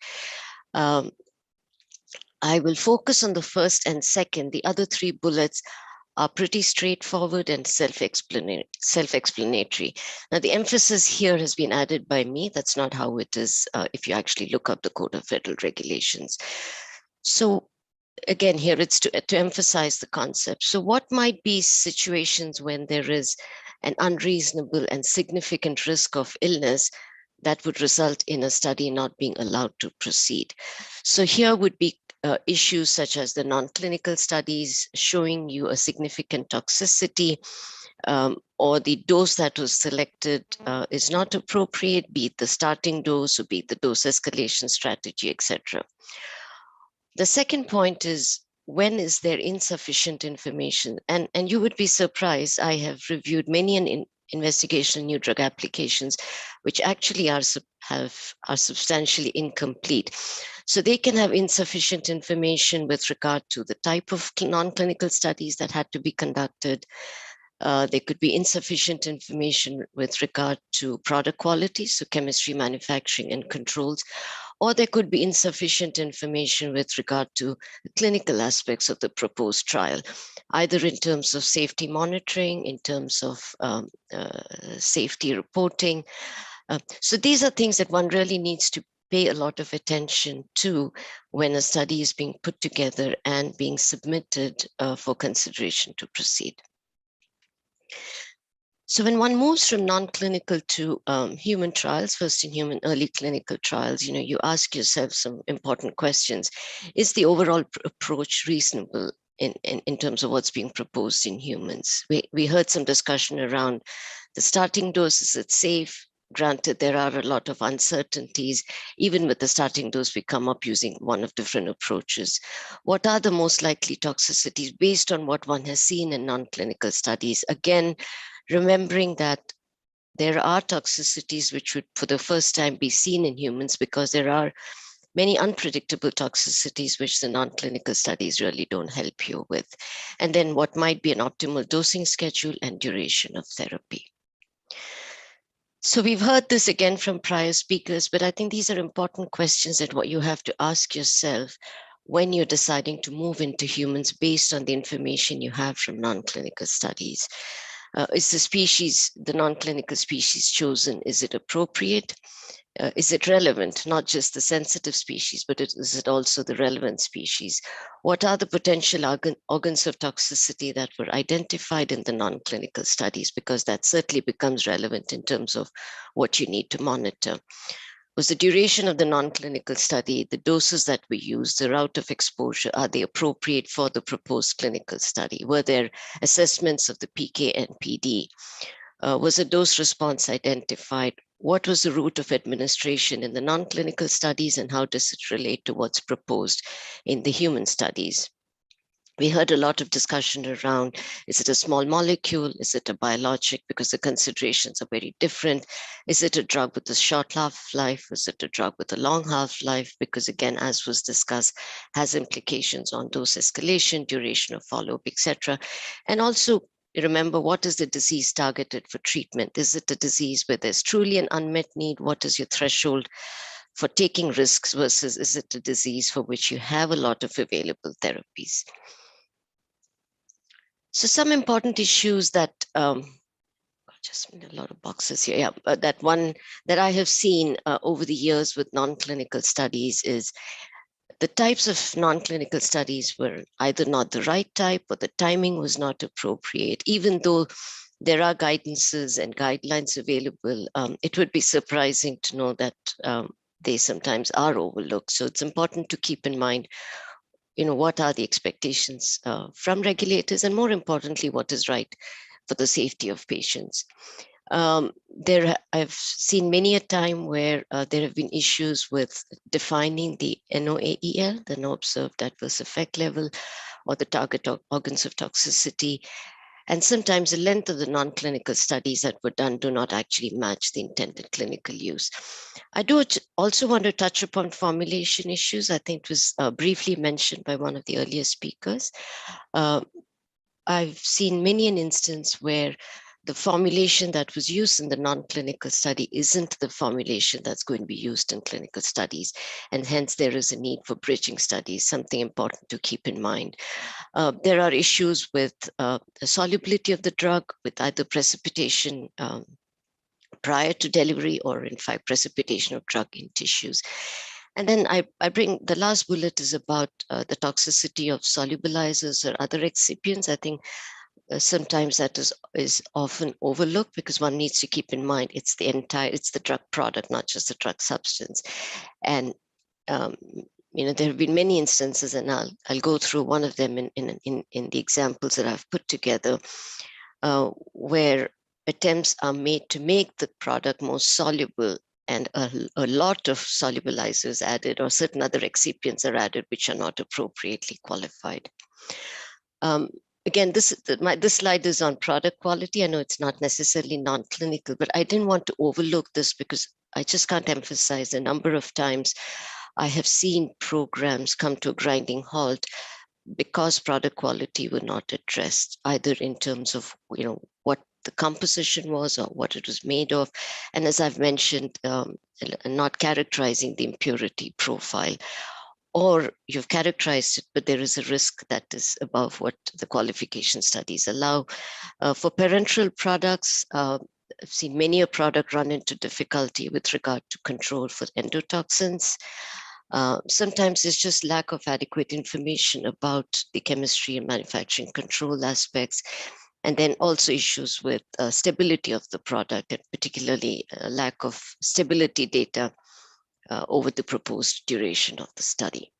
I will focus on the first and second. The other 3 bullets are pretty straightforward and self-explanatory. Now, the emphasis here has been added by me. That's not how it is if you actually look up the Code of Federal Regulations. So again, here it's to emphasize the concept. So what might be situations when there is an unreasonable and significant risk of illness that would result in a study not being allowed to proceed? So here would be issues such as the non-clinical studies showing you a significant toxicity, or the dose that was selected is not appropriate, be it the starting dose or be it the dose escalation strategy, etc. The second point is, when is there insufficient information? And you would be surprised, I have reviewed many investigational new drug applications, which actually are substantially incomplete. So they can have insufficient information with regard to the type of non-clinical studies that had to be conducted. There could be insufficient information with regard to product quality, so chemistry, manufacturing, and controls, or there could be insufficient information with regard to the clinical aspects of the proposed trial, either in terms of safety monitoring, in terms of safety reporting. So these are things that one really needs to pay a lot of attention to when a study is being put together and being submitted for consideration to proceed. So when one moves from non-clinical to human trials, first in human early clinical trials, you ask yourself some important questions. Is the overall approach reasonable in terms of what's being proposed in humans? We heard some discussion around the starting dose. Is it safe? Granted, there are a lot of uncertainties. Even with the starting dose, we come up using one of different approaches. What are the most likely toxicities based on what one has seen in non-clinical studies? Again, remembering that there are toxicities which would for the first time be seen in humans, because there are many unpredictable toxicities which the non-clinical studies really don't help you with. And then what might be an optimal dosing schedule and duration of therapy. So we've heard this again from prior speakers, but I think these are important questions that what you have to ask yourself when you're deciding to move into humans based on the information you have from non-clinical studies. Is the non-clinical species chosen, is it appropriate? Is it relevant, not just the sensitive species, but is it also the relevant species? What are the potential organs of toxicity that were identified in the non-clinical studies? Because that certainly becomes relevant in terms of what you need to monitor. Was the duration of the non-clinical study, the doses that we use, the route of exposure, are they appropriate for the proposed clinical study? Were there assessments of the PK and PD? Was a dose response identified? What was the route of administration in the non-clinical studies, and how does it relate to what's proposed in the human studies? We heard a lot of discussion around, is it a small molecule? Is it a biologic? Because the considerations are very different. Is it a drug with a short half-life? Is it a drug with a long half-life? Because again, as was discussed, has implications on dose escalation, duration of follow-up, etc. And also remember, what is the disease targeted for treatment? Is it a disease where there's truly an unmet need? What is your threshold for taking risks versus is it a disease for which you have a lot of available therapies? So some important issues that, just a lot of boxes here. Yeah, that one that I have seen over the years with non-clinical studies is the types of non-clinical studies were either not the right type or the timing was not appropriate. Even though there are guidances and guidelines available, it would be surprising to know that they sometimes are overlooked. So it's important to keep in mind, what are the expectations from regulators, and more importantly, what is right for the safety of patients. I've seen many a time where there have been issues with defining the NOAEL, the no observed adverse effect level, or the target organs of toxicity. And sometimes the length of the non-clinical studies that were done do not actually match the intended clinical use. I do also want to touch upon formulation issues. I think it was briefly mentioned by one of the earlier speakers. I've seen many an instance where the formulation that was used in the non-clinical study isn't the formulation that's going to be used in clinical studies. And hence there is a need for bridging studies, something important to keep in mind. There are issues with the solubility of the drug, with either precipitation prior to delivery or in fact precipitation of drug in tissues. And then I bring the last bullet is about the toxicity of solubilizers or other excipients. I think sometimes that is often overlooked because one needs to keep in mind it's the drug product, not just the drug substance. And there have been many instances, and I'll go through one of them in the examples that I've put together, where attempts are made to make the product more soluble, and a lot of solubilizers added or certain other excipients are added which are not appropriately qualified. Again, this slide is on product quality. I know it's not necessarily non-clinical, but I didn't want to overlook this because I just can't emphasize the number of times I have seen programs come to a grinding halt because product quality were not addressed, either in terms of what the composition was or what it was made of, and as I've mentioned, not characterizing the impurity profile. Or you've characterized it, but there is a risk that is above what the qualification studies allow. For parenteral products, I've seen many a product run into difficulty with regard to control for endotoxins. Sometimes it's just lack of adequate information about the chemistry and manufacturing control aspects, and then also issues with stability of the product, and particularly lack of stability data over the proposed duration of the study.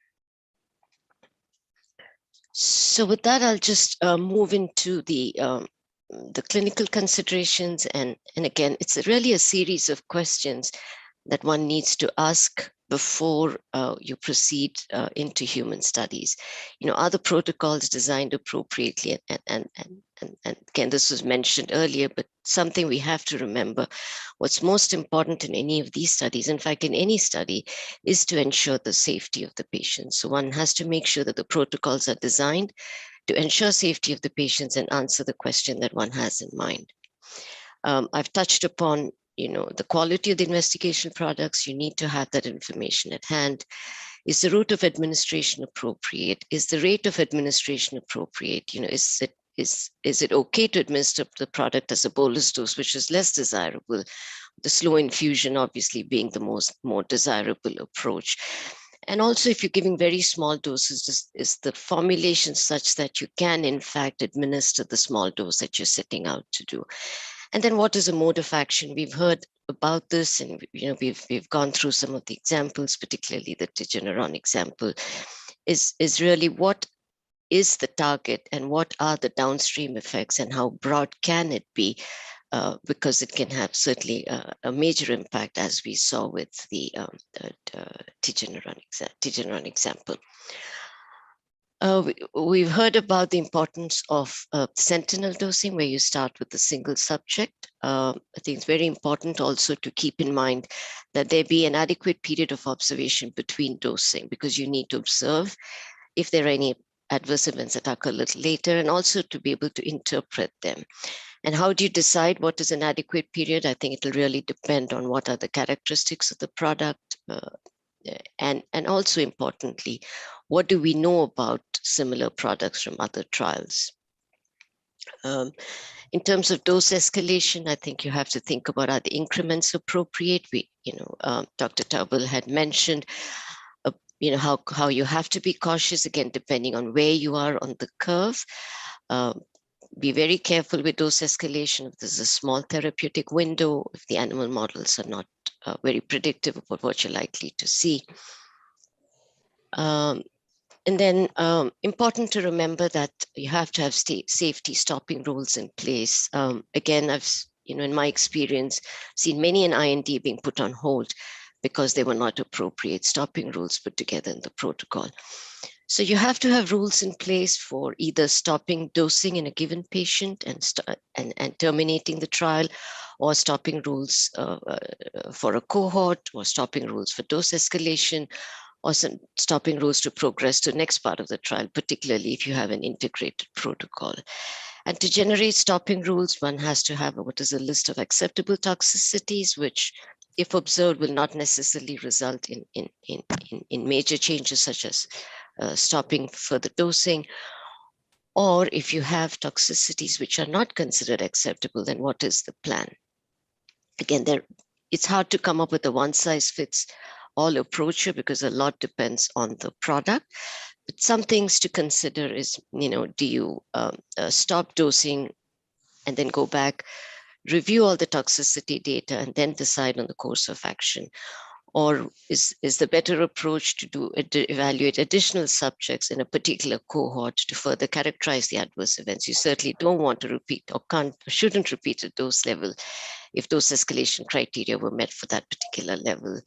So with that, I'll just move into the clinical considerations. And again, it's really a series of questions that one needs to ask before you proceed into human studies. Are the protocols designed appropriately? And again, this was mentioned earlier, but something we have to remember, what's most important in any of these studies, in fact, in any study, is to ensure the safety of the patient. So one has to make sure that the protocols are designed to ensure safety of the patients and answer the question that one has in mind. I've touched upon the quality of the investigation products. You need to have that information at hand. Is the route of administration appropriate? Is the rate of administration appropriate? Is it okay to administer the product as a bolus dose, which is less desirable? The slow infusion obviously being the more desirable approach. And also, if you're giving very small doses, is the formulation such that you can in fact administer the small dose that you're setting out to do? And then what is a mode of action? We've heard about this, and we've gone through some of the examples, particularly the Tigeneron example, is really what is the target and what are the downstream effects and how broad can it be, because it can have certainly a major impact, as we saw with the Tigeneron example. We've heard about the importance of sentinel dosing, where you start with a single subject. I think it's very important also to keep in mind that there be an adequate period of observation between dosing, because you need to observe if there are any adverse events that occur a little later, and also to be able to interpret them. And how do you decide what is an adequate period? I think it will really depend on what are the characteristics of the product, and also importantly, what do we know about similar products from other trials? In terms of dose escalation, I think you have to think about, are the increments appropriate? Dr. Taubel had mentioned, how you have to be cautious, again, depending on where you are on the curve. Be very careful with dose escalation. If there's a small therapeutic window, if the animal models are not very predictive about what you're likely to see. And then important to remember that you have to have safety stopping rules in place. Again, I've, in my experience, seen many an IND being put on hold because they were not appropriate stopping rules put together in the protocol. So you have to have rules in place for either stopping dosing in a given patient and terminating the trial, or stopping rules for a cohort, or stopping rules for dose escalation, or some stopping rules to progress to the next part of the trial, particularly if you have an integrated protocol. And to generate stopping rules, one has to have what is a list of acceptable toxicities, which, if observed, will not necessarily result in major changes, such as stopping further dosing. Or if you have toxicities which are not considered acceptable, then what is the plan? Again, it's hard to come up with a one-size-fits-all approach here, because a lot depends on the product. But some things to consider is, do you stop dosing and then go back, review all the toxicity data, and then decide on the course of action? Or is the better approach to evaluate additional subjects in a particular cohort to further characterize the adverse events? You certainly don't want to repeat, or shouldn't repeat at dose level if dose escalation criteria were met for that particular level.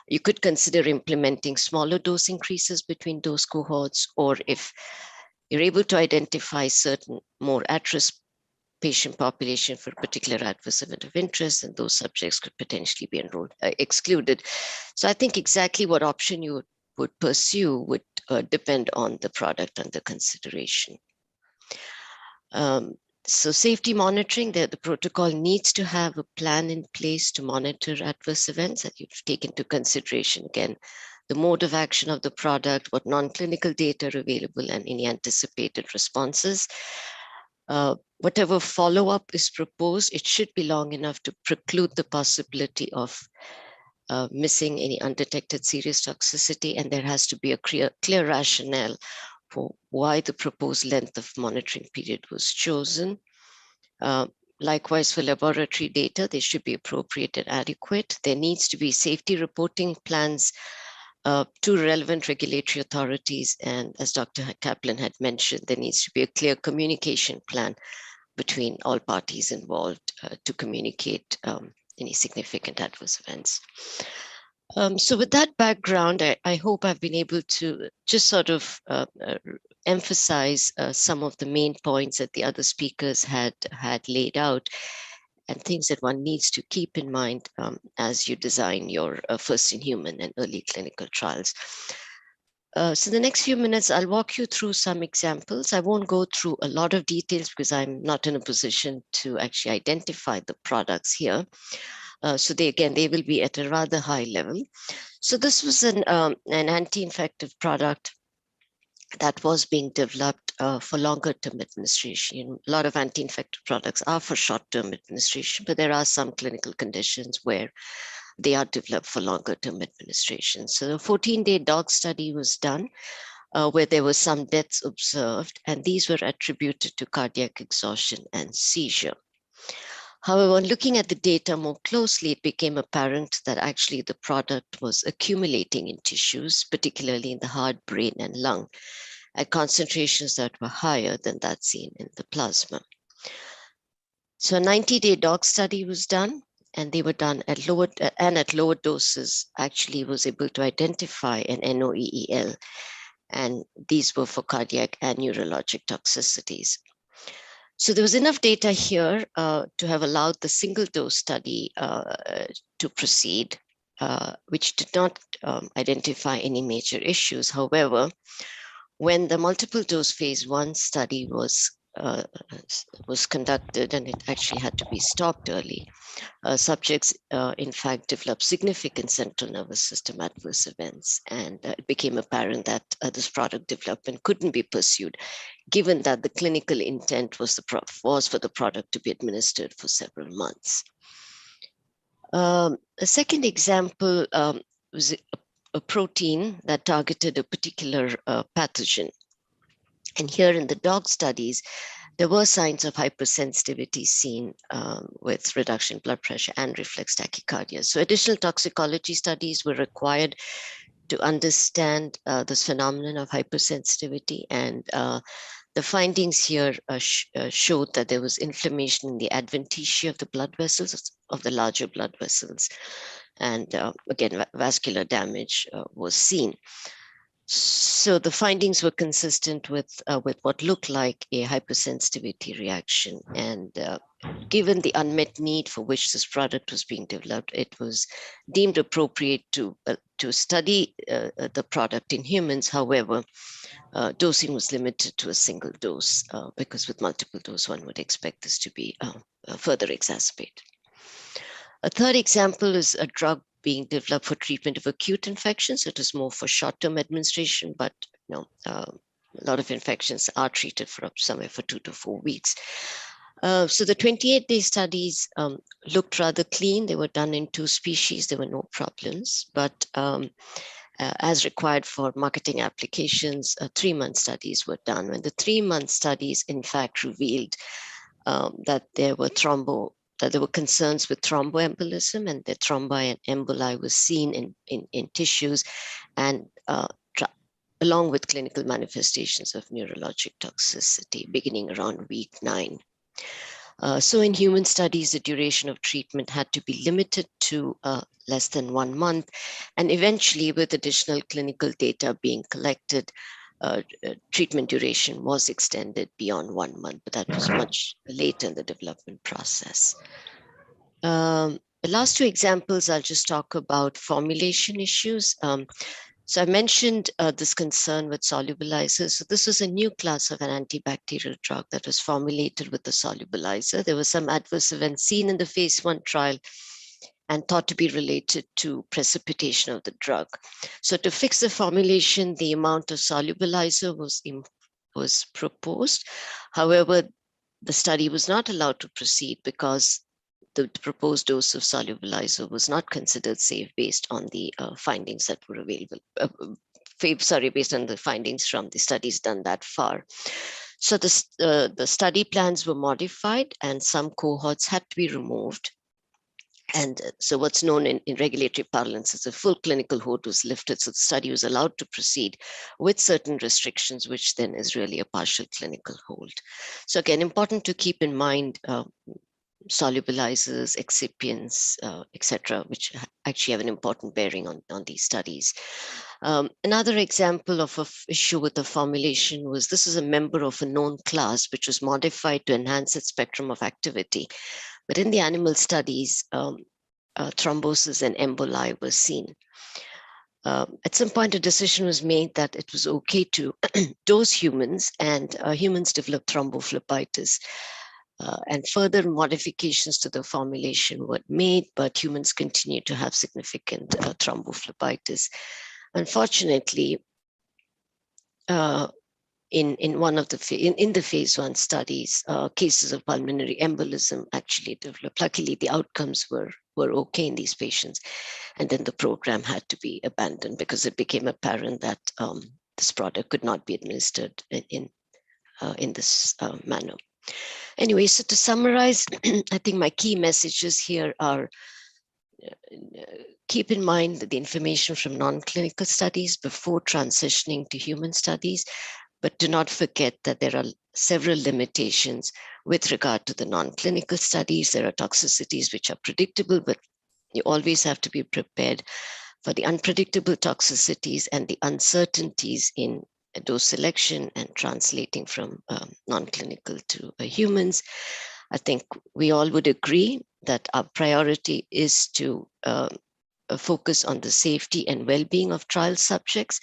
You could consider implementing smaller dose increases between dose cohorts, or if you're able to identify certain more at-risk patient population for a particular adverse event of interest, and those subjects could potentially be excluded. So I think exactly what option you would pursue would depend on the product under consideration. So safety monitoring, the protocol needs to have a plan in place to monitor adverse events that you've taken into consideration. Again, the mode of action of the product, what non-clinical data are available, and any anticipated responses. Whatever follow-up is proposed, it should be long enough to preclude the possibility of missing any undetected serious toxicity, and there has to be a clear rationale for why the proposed length of monitoring period was chosen. Likewise, for laboratory data, they should be appropriate and adequate. There needs to be safety reporting plans to relevant regulatory authorities. And as Dr. Kaplan had mentioned, there needs to be a clear communication plan between all parties involved to communicate any significant adverse events. So with that background, I hope I've been able to just sort of emphasize some of the main points that the other speakers had laid out, and things that one needs to keep in mind as you design your first-in-human and early clinical trials. So the next few minutes, I'll walk you through some examples. I won't go through a lot of details because I'm not in a position to actually identify the products here. So they will be at a rather high level. So this was an anti-infective product that was being developed for longer-term administration. A lot of anti-infective products are for short-term administration, but there are some clinical conditions where they are developed for longer-term administration. So a 14-day dog study was done where there were some deaths observed, and these were attributed to cardiac exhaustion and seizure. However, when looking at the data more closely, it became apparent that actually the product was accumulating in tissues, particularly in the heart, brain, and lung, at concentrations that were higher than that seen in the plasma. So a 90-day dog study was done, and they were done at lower doses, actually was able to identify an NOEEL, and these were for cardiac and neurologic toxicities. So there was enough data here to have allowed the single dose study to proceed, which did not identify any major issues. However, When the multiple dose phase 1 study was conducted, and it actually had to be stopped early, subjects in fact developed significant central nervous system adverse events, and it became apparent that this product development couldn't be pursued, given that the clinical intent was for the product to be administered for several months. A second example was a protein that targeted a particular pathogen. And here in the dog studies, there were signs of hypersensitivity seen with reduction in blood pressure and reflex tachycardia. So additional toxicology studies were required to understand this phenomenon of hypersensitivity, and the findings here showed that there was inflammation in the adventitia of the blood vessels, of the larger blood vessels. And again, vascular damage was seen. So the findings were consistent with what looked like a hypersensitivity reaction. And given the unmet need for which this product was being developed, it was deemed appropriate to study the product in humans. However, dosing was limited to a single dose because with multiple dose, one would expect this to be further exacerbated. A third example is a drug being developed for treatment of acute infections. It is more for short-term administration, but a lot of infections are treated for somewhere for 2 to 4 weeks. So the 28-day studies looked rather clean. They were done in 2 species. There were no problems, but as required for marketing applications, 3-month studies were done. When the 3-month studies, in fact, revealed that there were concerns with thromboembolism, and the thrombi and emboli was seen in tissues, and along with clinical manifestations of neurologic toxicity beginning around week 9. So in human studies, the duration of treatment had to be limited to less than 1 month. And eventually, with additional clinical data being collected, treatment duration was extended beyond 1 month, but that was much later in the development process. The last 2 examples, I'll just talk about formulation issues. So I mentioned this concern with solubilizers. So this was a new class of an antibacterial drug that was formulated with the solubilizer. There were some adverse events seen in the phase 1 trial and thought to be related to precipitation of the drug. So to fix the formulation, the amount of solubilizer was proposed. However, the study was not allowed to proceed because the proposed dose of solubilizer was not considered safe based on the findings that were available, based on the findings from the studies done that far. So the study plans were modified and some cohorts had to be removed. And so what's known in regulatory parlance as a full clinical hold was lifted. So the study was allowed to proceed with certain restrictions, which then is really a partial clinical hold. So again, important to keep in mind solubilizers, excipients, etc., which actually have an important bearing on these studies. Another example of an issue with the formulation was this is a member of a known class which was modified to enhance its spectrum of activity. But in the animal studies, thrombosis and emboli were seen. At some point, a decision was made that it was okay to dose humans, and humans developed thrombophlebitis. And further modifications to the formulation were made, but humans continue to have significant thrombophlebitis. Unfortunately, in the phase 1 studies, cases of pulmonary embolism actually developed. Luckily, the outcomes were okay in these patients, and then the program had to be abandoned because it became apparent that this product could not be administered in this manner. Anyway, so to summarize, I think my key messages here are keep in mind the information from non-clinical studies before transitioning to human studies, but do not forget that there are several limitations with regard to the non-clinical studies. There are toxicities which are predictable, but you always have to be prepared for the unpredictable toxicities and the uncertainties in dose selection and translating from non-clinical to humans. I think we all would agree that our priority is to focus on the safety and well-being of trial subjects.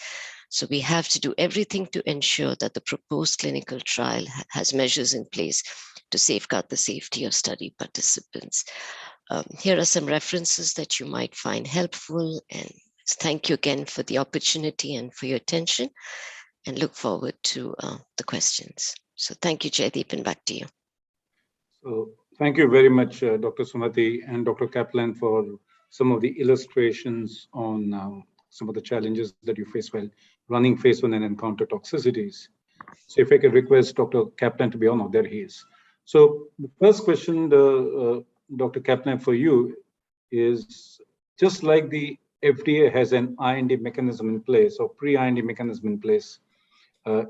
So we have to do everything to ensure that the proposed clinical trial has measures in place to safeguard the safety of study participants. Here are some references that you might find helpful, and thank you again for the opportunity and for your attention, and look forward to the questions. So thank you, Jaideep, and back to you. So thank you very much, Dr. Sumati and Dr. Kaplan, for some of the illustrations on some of the challenges that you face while running phase 1 and encounter toxicities. So if I could request Dr. Kaplan to be on, oh, there he is. So the first question, Dr. Kaplan, for you is, just like the FDA has an IND mechanism in place or pre-IND mechanism in place,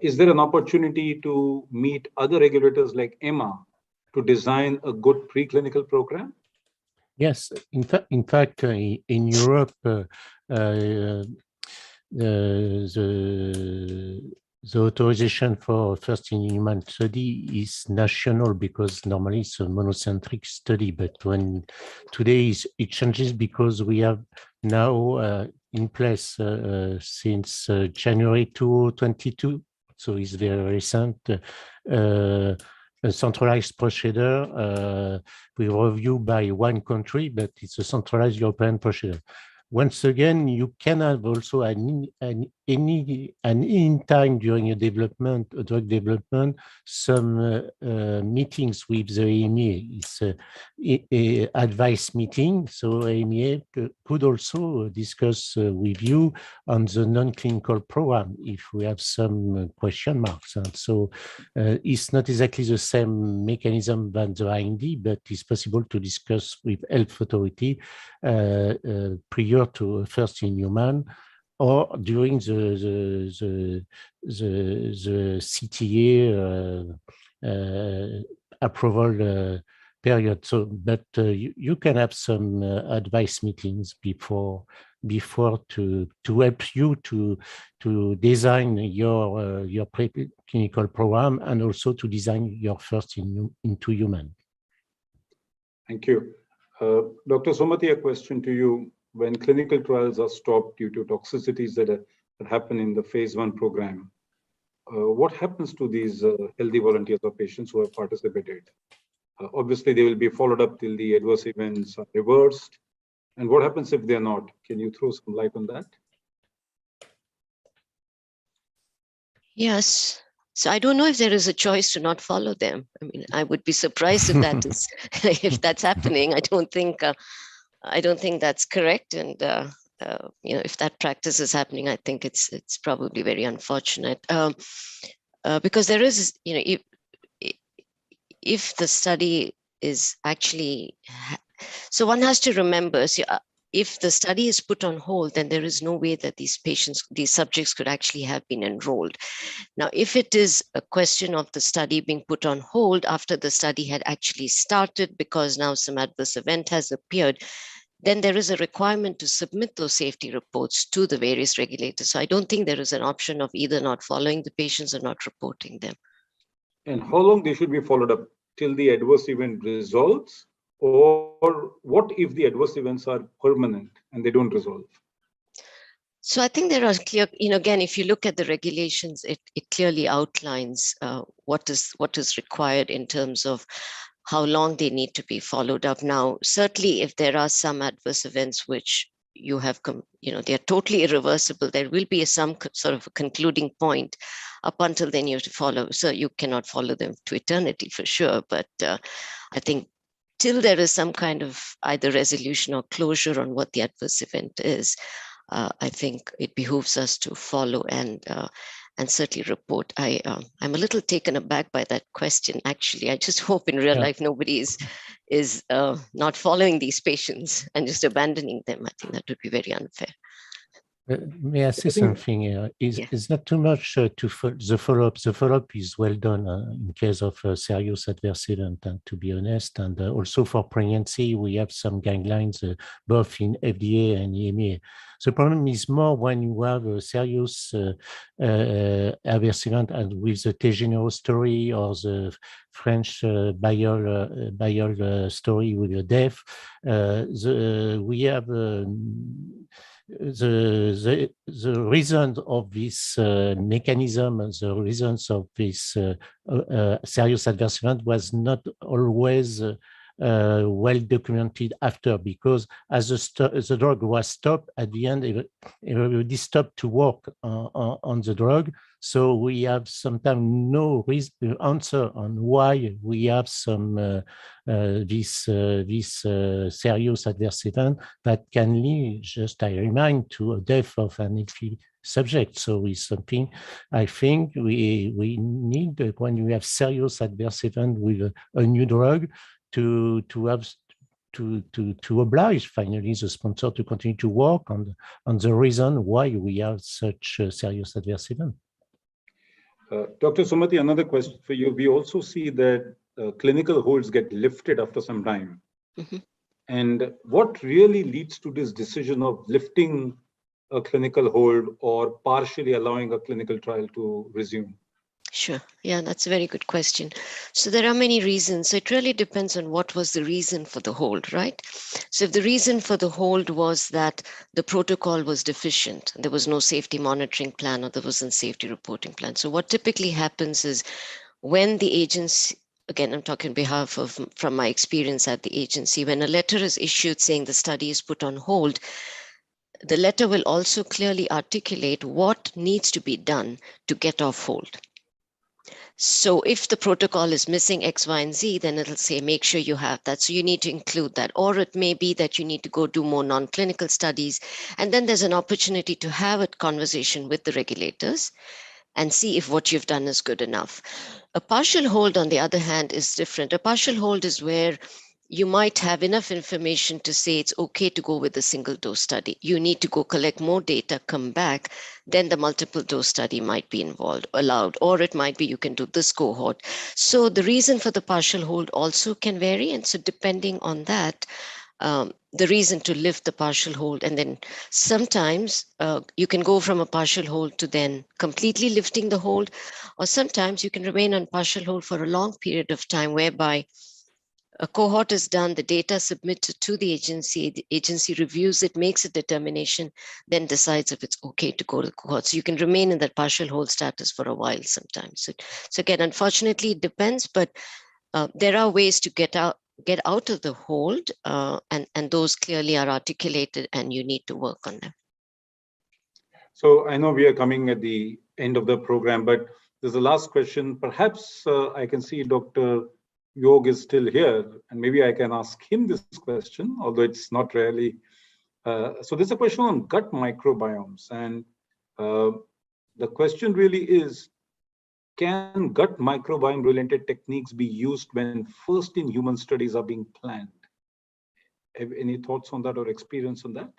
is there an opportunity to meet other regulators like EMA to design a good preclinical program? Yes, in fact, in Europe, the authorization for first in human study is national because normally it's a monocentric study. But when today it changes because we have now in place since January 2022, so it's very recent, a centralized procedure we review by one country, but it's a centralized European procedure. Once again, you can have also in time during a drug development, some meetings with the EMA. It's a advice meeting, so EMA could also discuss with you on the non-clinical program if we have some question marks. And so it's not exactly the same mechanism than the IND, but it's possible to discuss with health authority prior to first in human or during the CTA approval period. So, but you can have some advice meetings before to help you to design your preclinical program and also to design your first into human. Thank you. Dr. Sumati, a question to you. When clinical trials are stopped due to toxicities that happen in the phase 1 program, what happens to these healthy volunteers or patients who have participated? Obviously, they will be followed up till the adverse events are reversed. And what happens if they're not? Can you throw some light on that? Yes. So I don't know if there is a choice to not follow them. I mean, I would be surprised if that is if that's happening. I don't think that's correct. And you know, if that practice is happening, I think it's probably very unfortunate because there is, you know, if the study is actually, so one has to remember, so, if the study is put on hold, then there is no way that these subjects could actually have been enrolled. Now, if it is a question of the study being put on hold after the study had actually started because now some adverse event has appeared, then there is a requirement to submit those safety reports to the various regulators. So I don't think there is an option of either not following the patients or not reporting them. And how long they should be followed up? Till the adverse event resolves? Or what if the adverse events are permanent and they don't resolve? So I think there are clear, you know, again, if you look at the regulations, it clearly outlines what is required in terms of how long they need to be followed up. Now, certainly if there are some adverse events which you have, you know, they are totally irreversible, there will be some sort of a concluding point. Up until then you have to follow. So you cannot follow them to eternity for sure. But I think till there is some kind of either resolution or closure on what the adverse event is, I think it behooves us to follow and certainly report. I'm a little taken aback by that question. Actually, I just hope in real life nobody is not following these patients and just abandoning them. I think that would be very unfair. May I say something? It's not too much to the follow-up. The follow-up is well done in case of serious adverse event, and to be honest, and also for pregnancy, we have some guidelines both in FDA and EMA. The problem is more when you have a serious adverse event, and with the Tegenero story or the French Bayeul story with the death, we have the reason of this mechanism, the reasons of this serious adverse event was not always well documented after, because as the drug was stopped, at the end, everybody stopped to work on the drug. So we have sometimes no answer on why we have some this serious adverse event that can lead, just I remind, to a death of an healthy subject. So it's something I think we need when we have serious adverse event with a new drug to oblige finally the sponsor to continue to work on the reason why we have such a serious adverse event. Dr. Sumati, another question for you. We also see that clinical holds get lifted after some time. Mm-hmm. And what really leads to this decision of lifting a clinical hold or partially allowing a clinical trial to resume? Sure. Yeah, that's a very good question. So there are many reasons. So it really depends on what was the reason for the hold, right? So if the reason for the hold was that the protocol was deficient, there was no safety monitoring plan or there wasn't safety reporting plan. So what typically happens is when the agency, again, I'm talking on behalf of, from my experience at the agency, when a letter is issued saying the study is put on hold, the letter will also clearly articulate what needs to be done to get off hold. So if the protocol is missing X, Y, and Z, then it'll say, make sure you have that. So you need to include that. Or it may be that you need to go do more non-clinical studies. And then there's an opportunity to have a conversation with the regulators and see if what you've done is good enough. A partial hold, on the other hand, is different. A partial hold is where you might have enough information to say it's okay to go with a single dose study. You need to go collect more data, come back, then the multiple dose study might be allowed, or it might be you can do this cohort. So the reason for the partial hold also can vary. And so depending on that, the reason to lift the partial hold, and then sometimes you can go from a partial hold to then completely lifting the hold, or sometimes you can remain on partial hold for a long period of time, whereby a cohort is done, the data submitted to the agency reviews it, makes a determination, then decides if it's okay to go to the cohort. So you can remain in that partial hold status for a while sometimes. So again, unfortunately, it depends, but there are ways to get out of the hold, and those clearly are articulated, and you need to work on them. So I know we are coming at the end of the program, but there's a last question. Perhaps I can see Dr. Yves is still here, and maybe I can ask him this question, although it's not really. So there's a question on gut microbiomes, and the question really is, can gut microbiome related techniques be used when first in human studies are being planned? Have any thoughts on that or experience on that?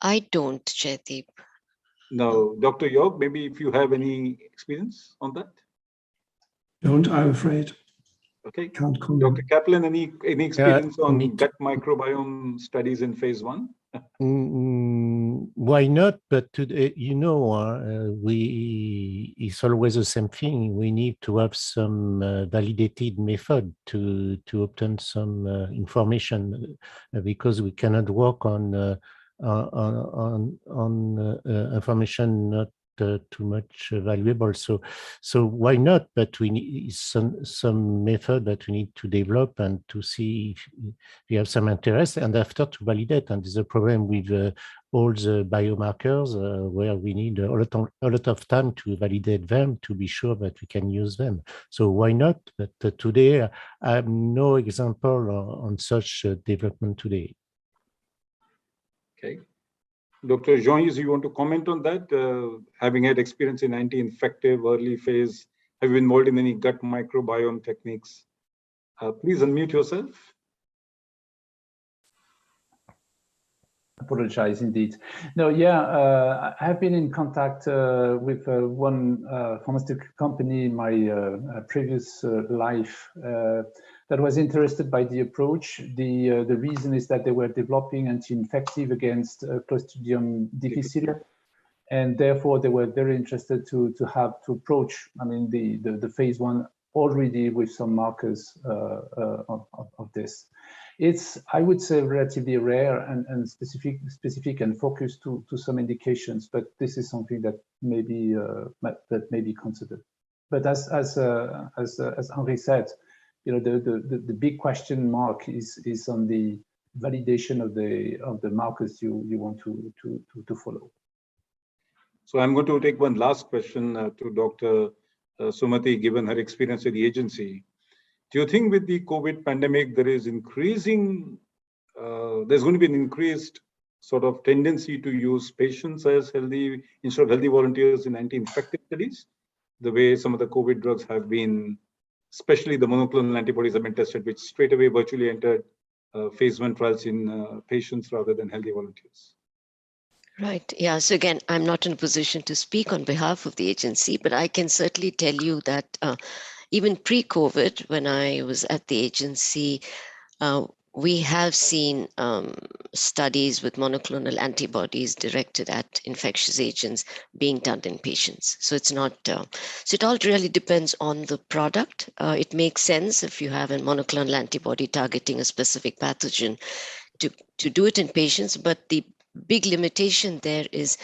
I don't, Jaideep. No, Dr. Yves, maybe if you have any experience on that? Don't, I'm afraid. Okay. Can't comment. Dr. Kaplan, any experience on gut me microbiome studies in phase 1? Why not? But today, it's always the same thing. We need to have some validated method to obtain some information, because we cannot work on information not too much valuable. So why not? But we need some method that we need to develop and to see if we have some interest, and after to validate. And there's a problem with all the biomarkers where we need a lot of time to validate them to be sure that we can use them. So why not? But today I have no example on such development today. Okay. Dr. Jean-Yves, you want to comment on that? Having had experience in anti-infective early phase, have you been involved in any gut microbiome techniques? Please unmute yourself. Apologize indeed. No, yeah, I have been in contact with one pharmaceutical company in my previous life that was interested by the approach. The reason is that they were developing anti-infective against Clostridium difficile, and therefore they were very interested to approach, I mean, the phase 1 already with some markers of this. It's, I would say, relatively rare and specific and focused to some indications, but this is something that may be considered. But as Henri said, the big question mark is on the validation of the markers you want to follow. So I'm going to take one last question to Dr. Sumati, given her experience with the agency. Do you think with the COVID pandemic, there is there's going to be an increased sort of tendency to use patients as healthy, instead of healthy volunteers in anti-infective studies, the way some of the COVID drugs have been, especially the monoclonal antibodies have been tested, which straight away virtually entered phase 1 trials in patients rather than healthy volunteers? Right. Yeah. So again, I'm not in a position to speak on behalf of the agency, but I can certainly tell you that even pre-COVID, when I was at the agency, we have seen studies with monoclonal antibodies directed at infectious agents being done in patients. So it's not, so it all really depends on the product. It makes sense if you have a monoclonal antibody targeting a specific pathogen to do it in patients, but the big limitation there is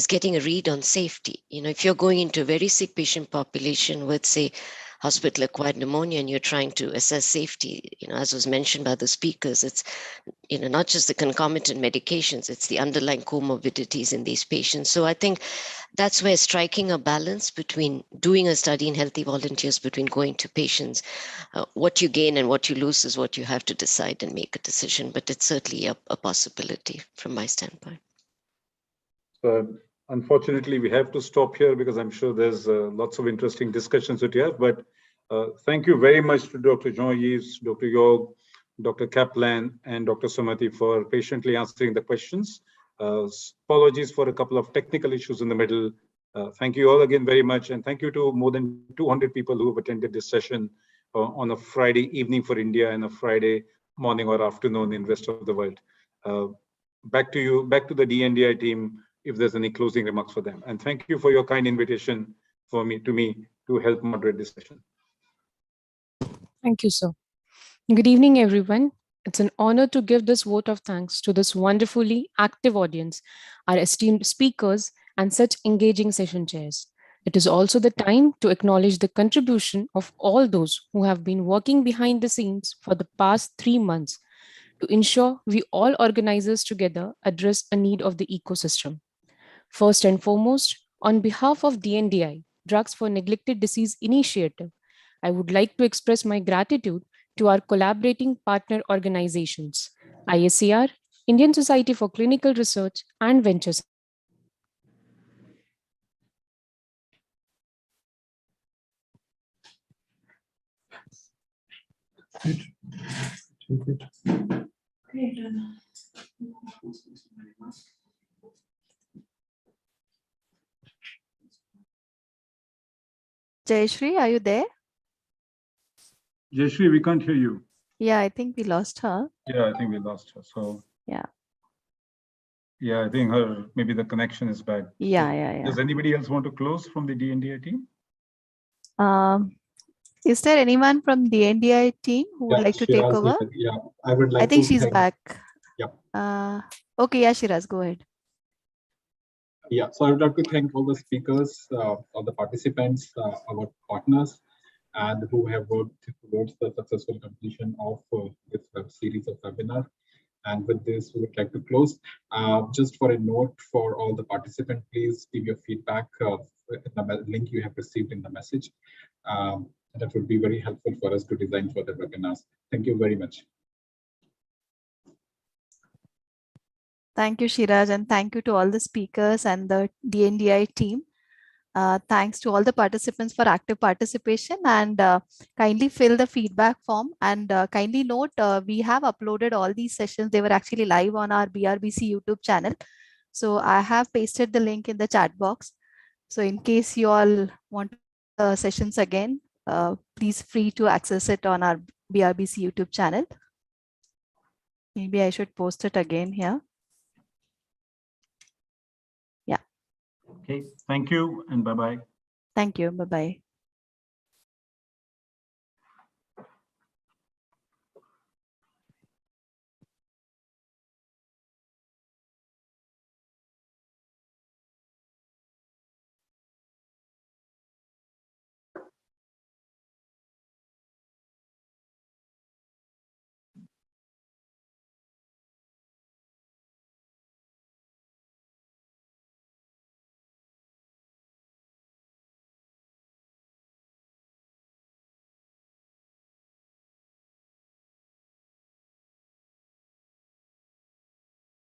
getting a read on safety. If you're going into a very sick patient population with, say, hospital-acquired pneumonia, and you're trying to assess safety, as was mentioned by the speakers, it's, not just the concomitant medications, it's the underlying comorbidities in these patients. So I think that's where striking a balance between doing a study in healthy volunteers, between going to patients, what you gain and what you lose is what you have to decide and make a decision. But it's certainly a possibility from my standpoint. Unfortunately, we have to stop here because I'm sure there's lots of interesting discussions that you have. But thank you very much to Dr. Jean-Yves, Dr. Yves, Dr. Kaplan, and Dr. Sumati for patiently answering the questions. Apologies for a couple of technical issues in the middle. Thank you all again very much. And thank you to more than 200 people who have attended this session on a Friday evening for India and a Friday morning or afternoon in the rest of the world. Back to you, back to the DNDi team, if there's any closing remarks for them. And thank you for your kind invitation to me to help moderate this session. Thank you, sir. Good evening, everyone. It's an honor to give this vote of thanks to this wonderfully active audience, our esteemed speakers, and such engaging session chairs. It is also the time to acknowledge the contribution of all those who have been working behind the scenes for the past 3 months to ensure we all organizers together address a need of the ecosystem. First and foremost, on behalf of DNDi, Drugs for Neglected Disease Initiative, I would like to express my gratitude to our collaborating partner organizations, ISCR, Indian Society for Clinical Research, and Ventures. Jayashree, are you there? Jayashree, we can't hear you. Yeah, I think we lost her. Yeah, I think we lost her. So yeah, I think maybe the connection is bad. Yeah. Does anybody else want to close from the DNDi team? Is there anyone from the DNDi team who would like to take over? Yeah, I would like. I think she's back. Yep. Okay, yeah, Shiraz, go ahead. Yeah, so I would like to thank all the speakers, all the participants, our partners, and who have worked towards the successful completion of this web series of webinar. And with this, we would like to close. Just for a note for all the participants, please give your feedback in the link you have received in the message. That would be very helpful for us to design further webinars. Thank you very much. Thank you, Shiraj, and thank you to all the speakers and the DNDi team. Thanks to all the participants for active participation, and kindly fill the feedback form, and kindly note we have uploaded all these sessions. They were actually live on our BRBC YouTube channel. So I have pasted the link in the chat box. So in case you all want sessions again, please free to access it on our BRBC YouTube channel. Maybe I should post it again here. Yeah. Okay, thank you and bye-bye. Thank you. Bye-bye.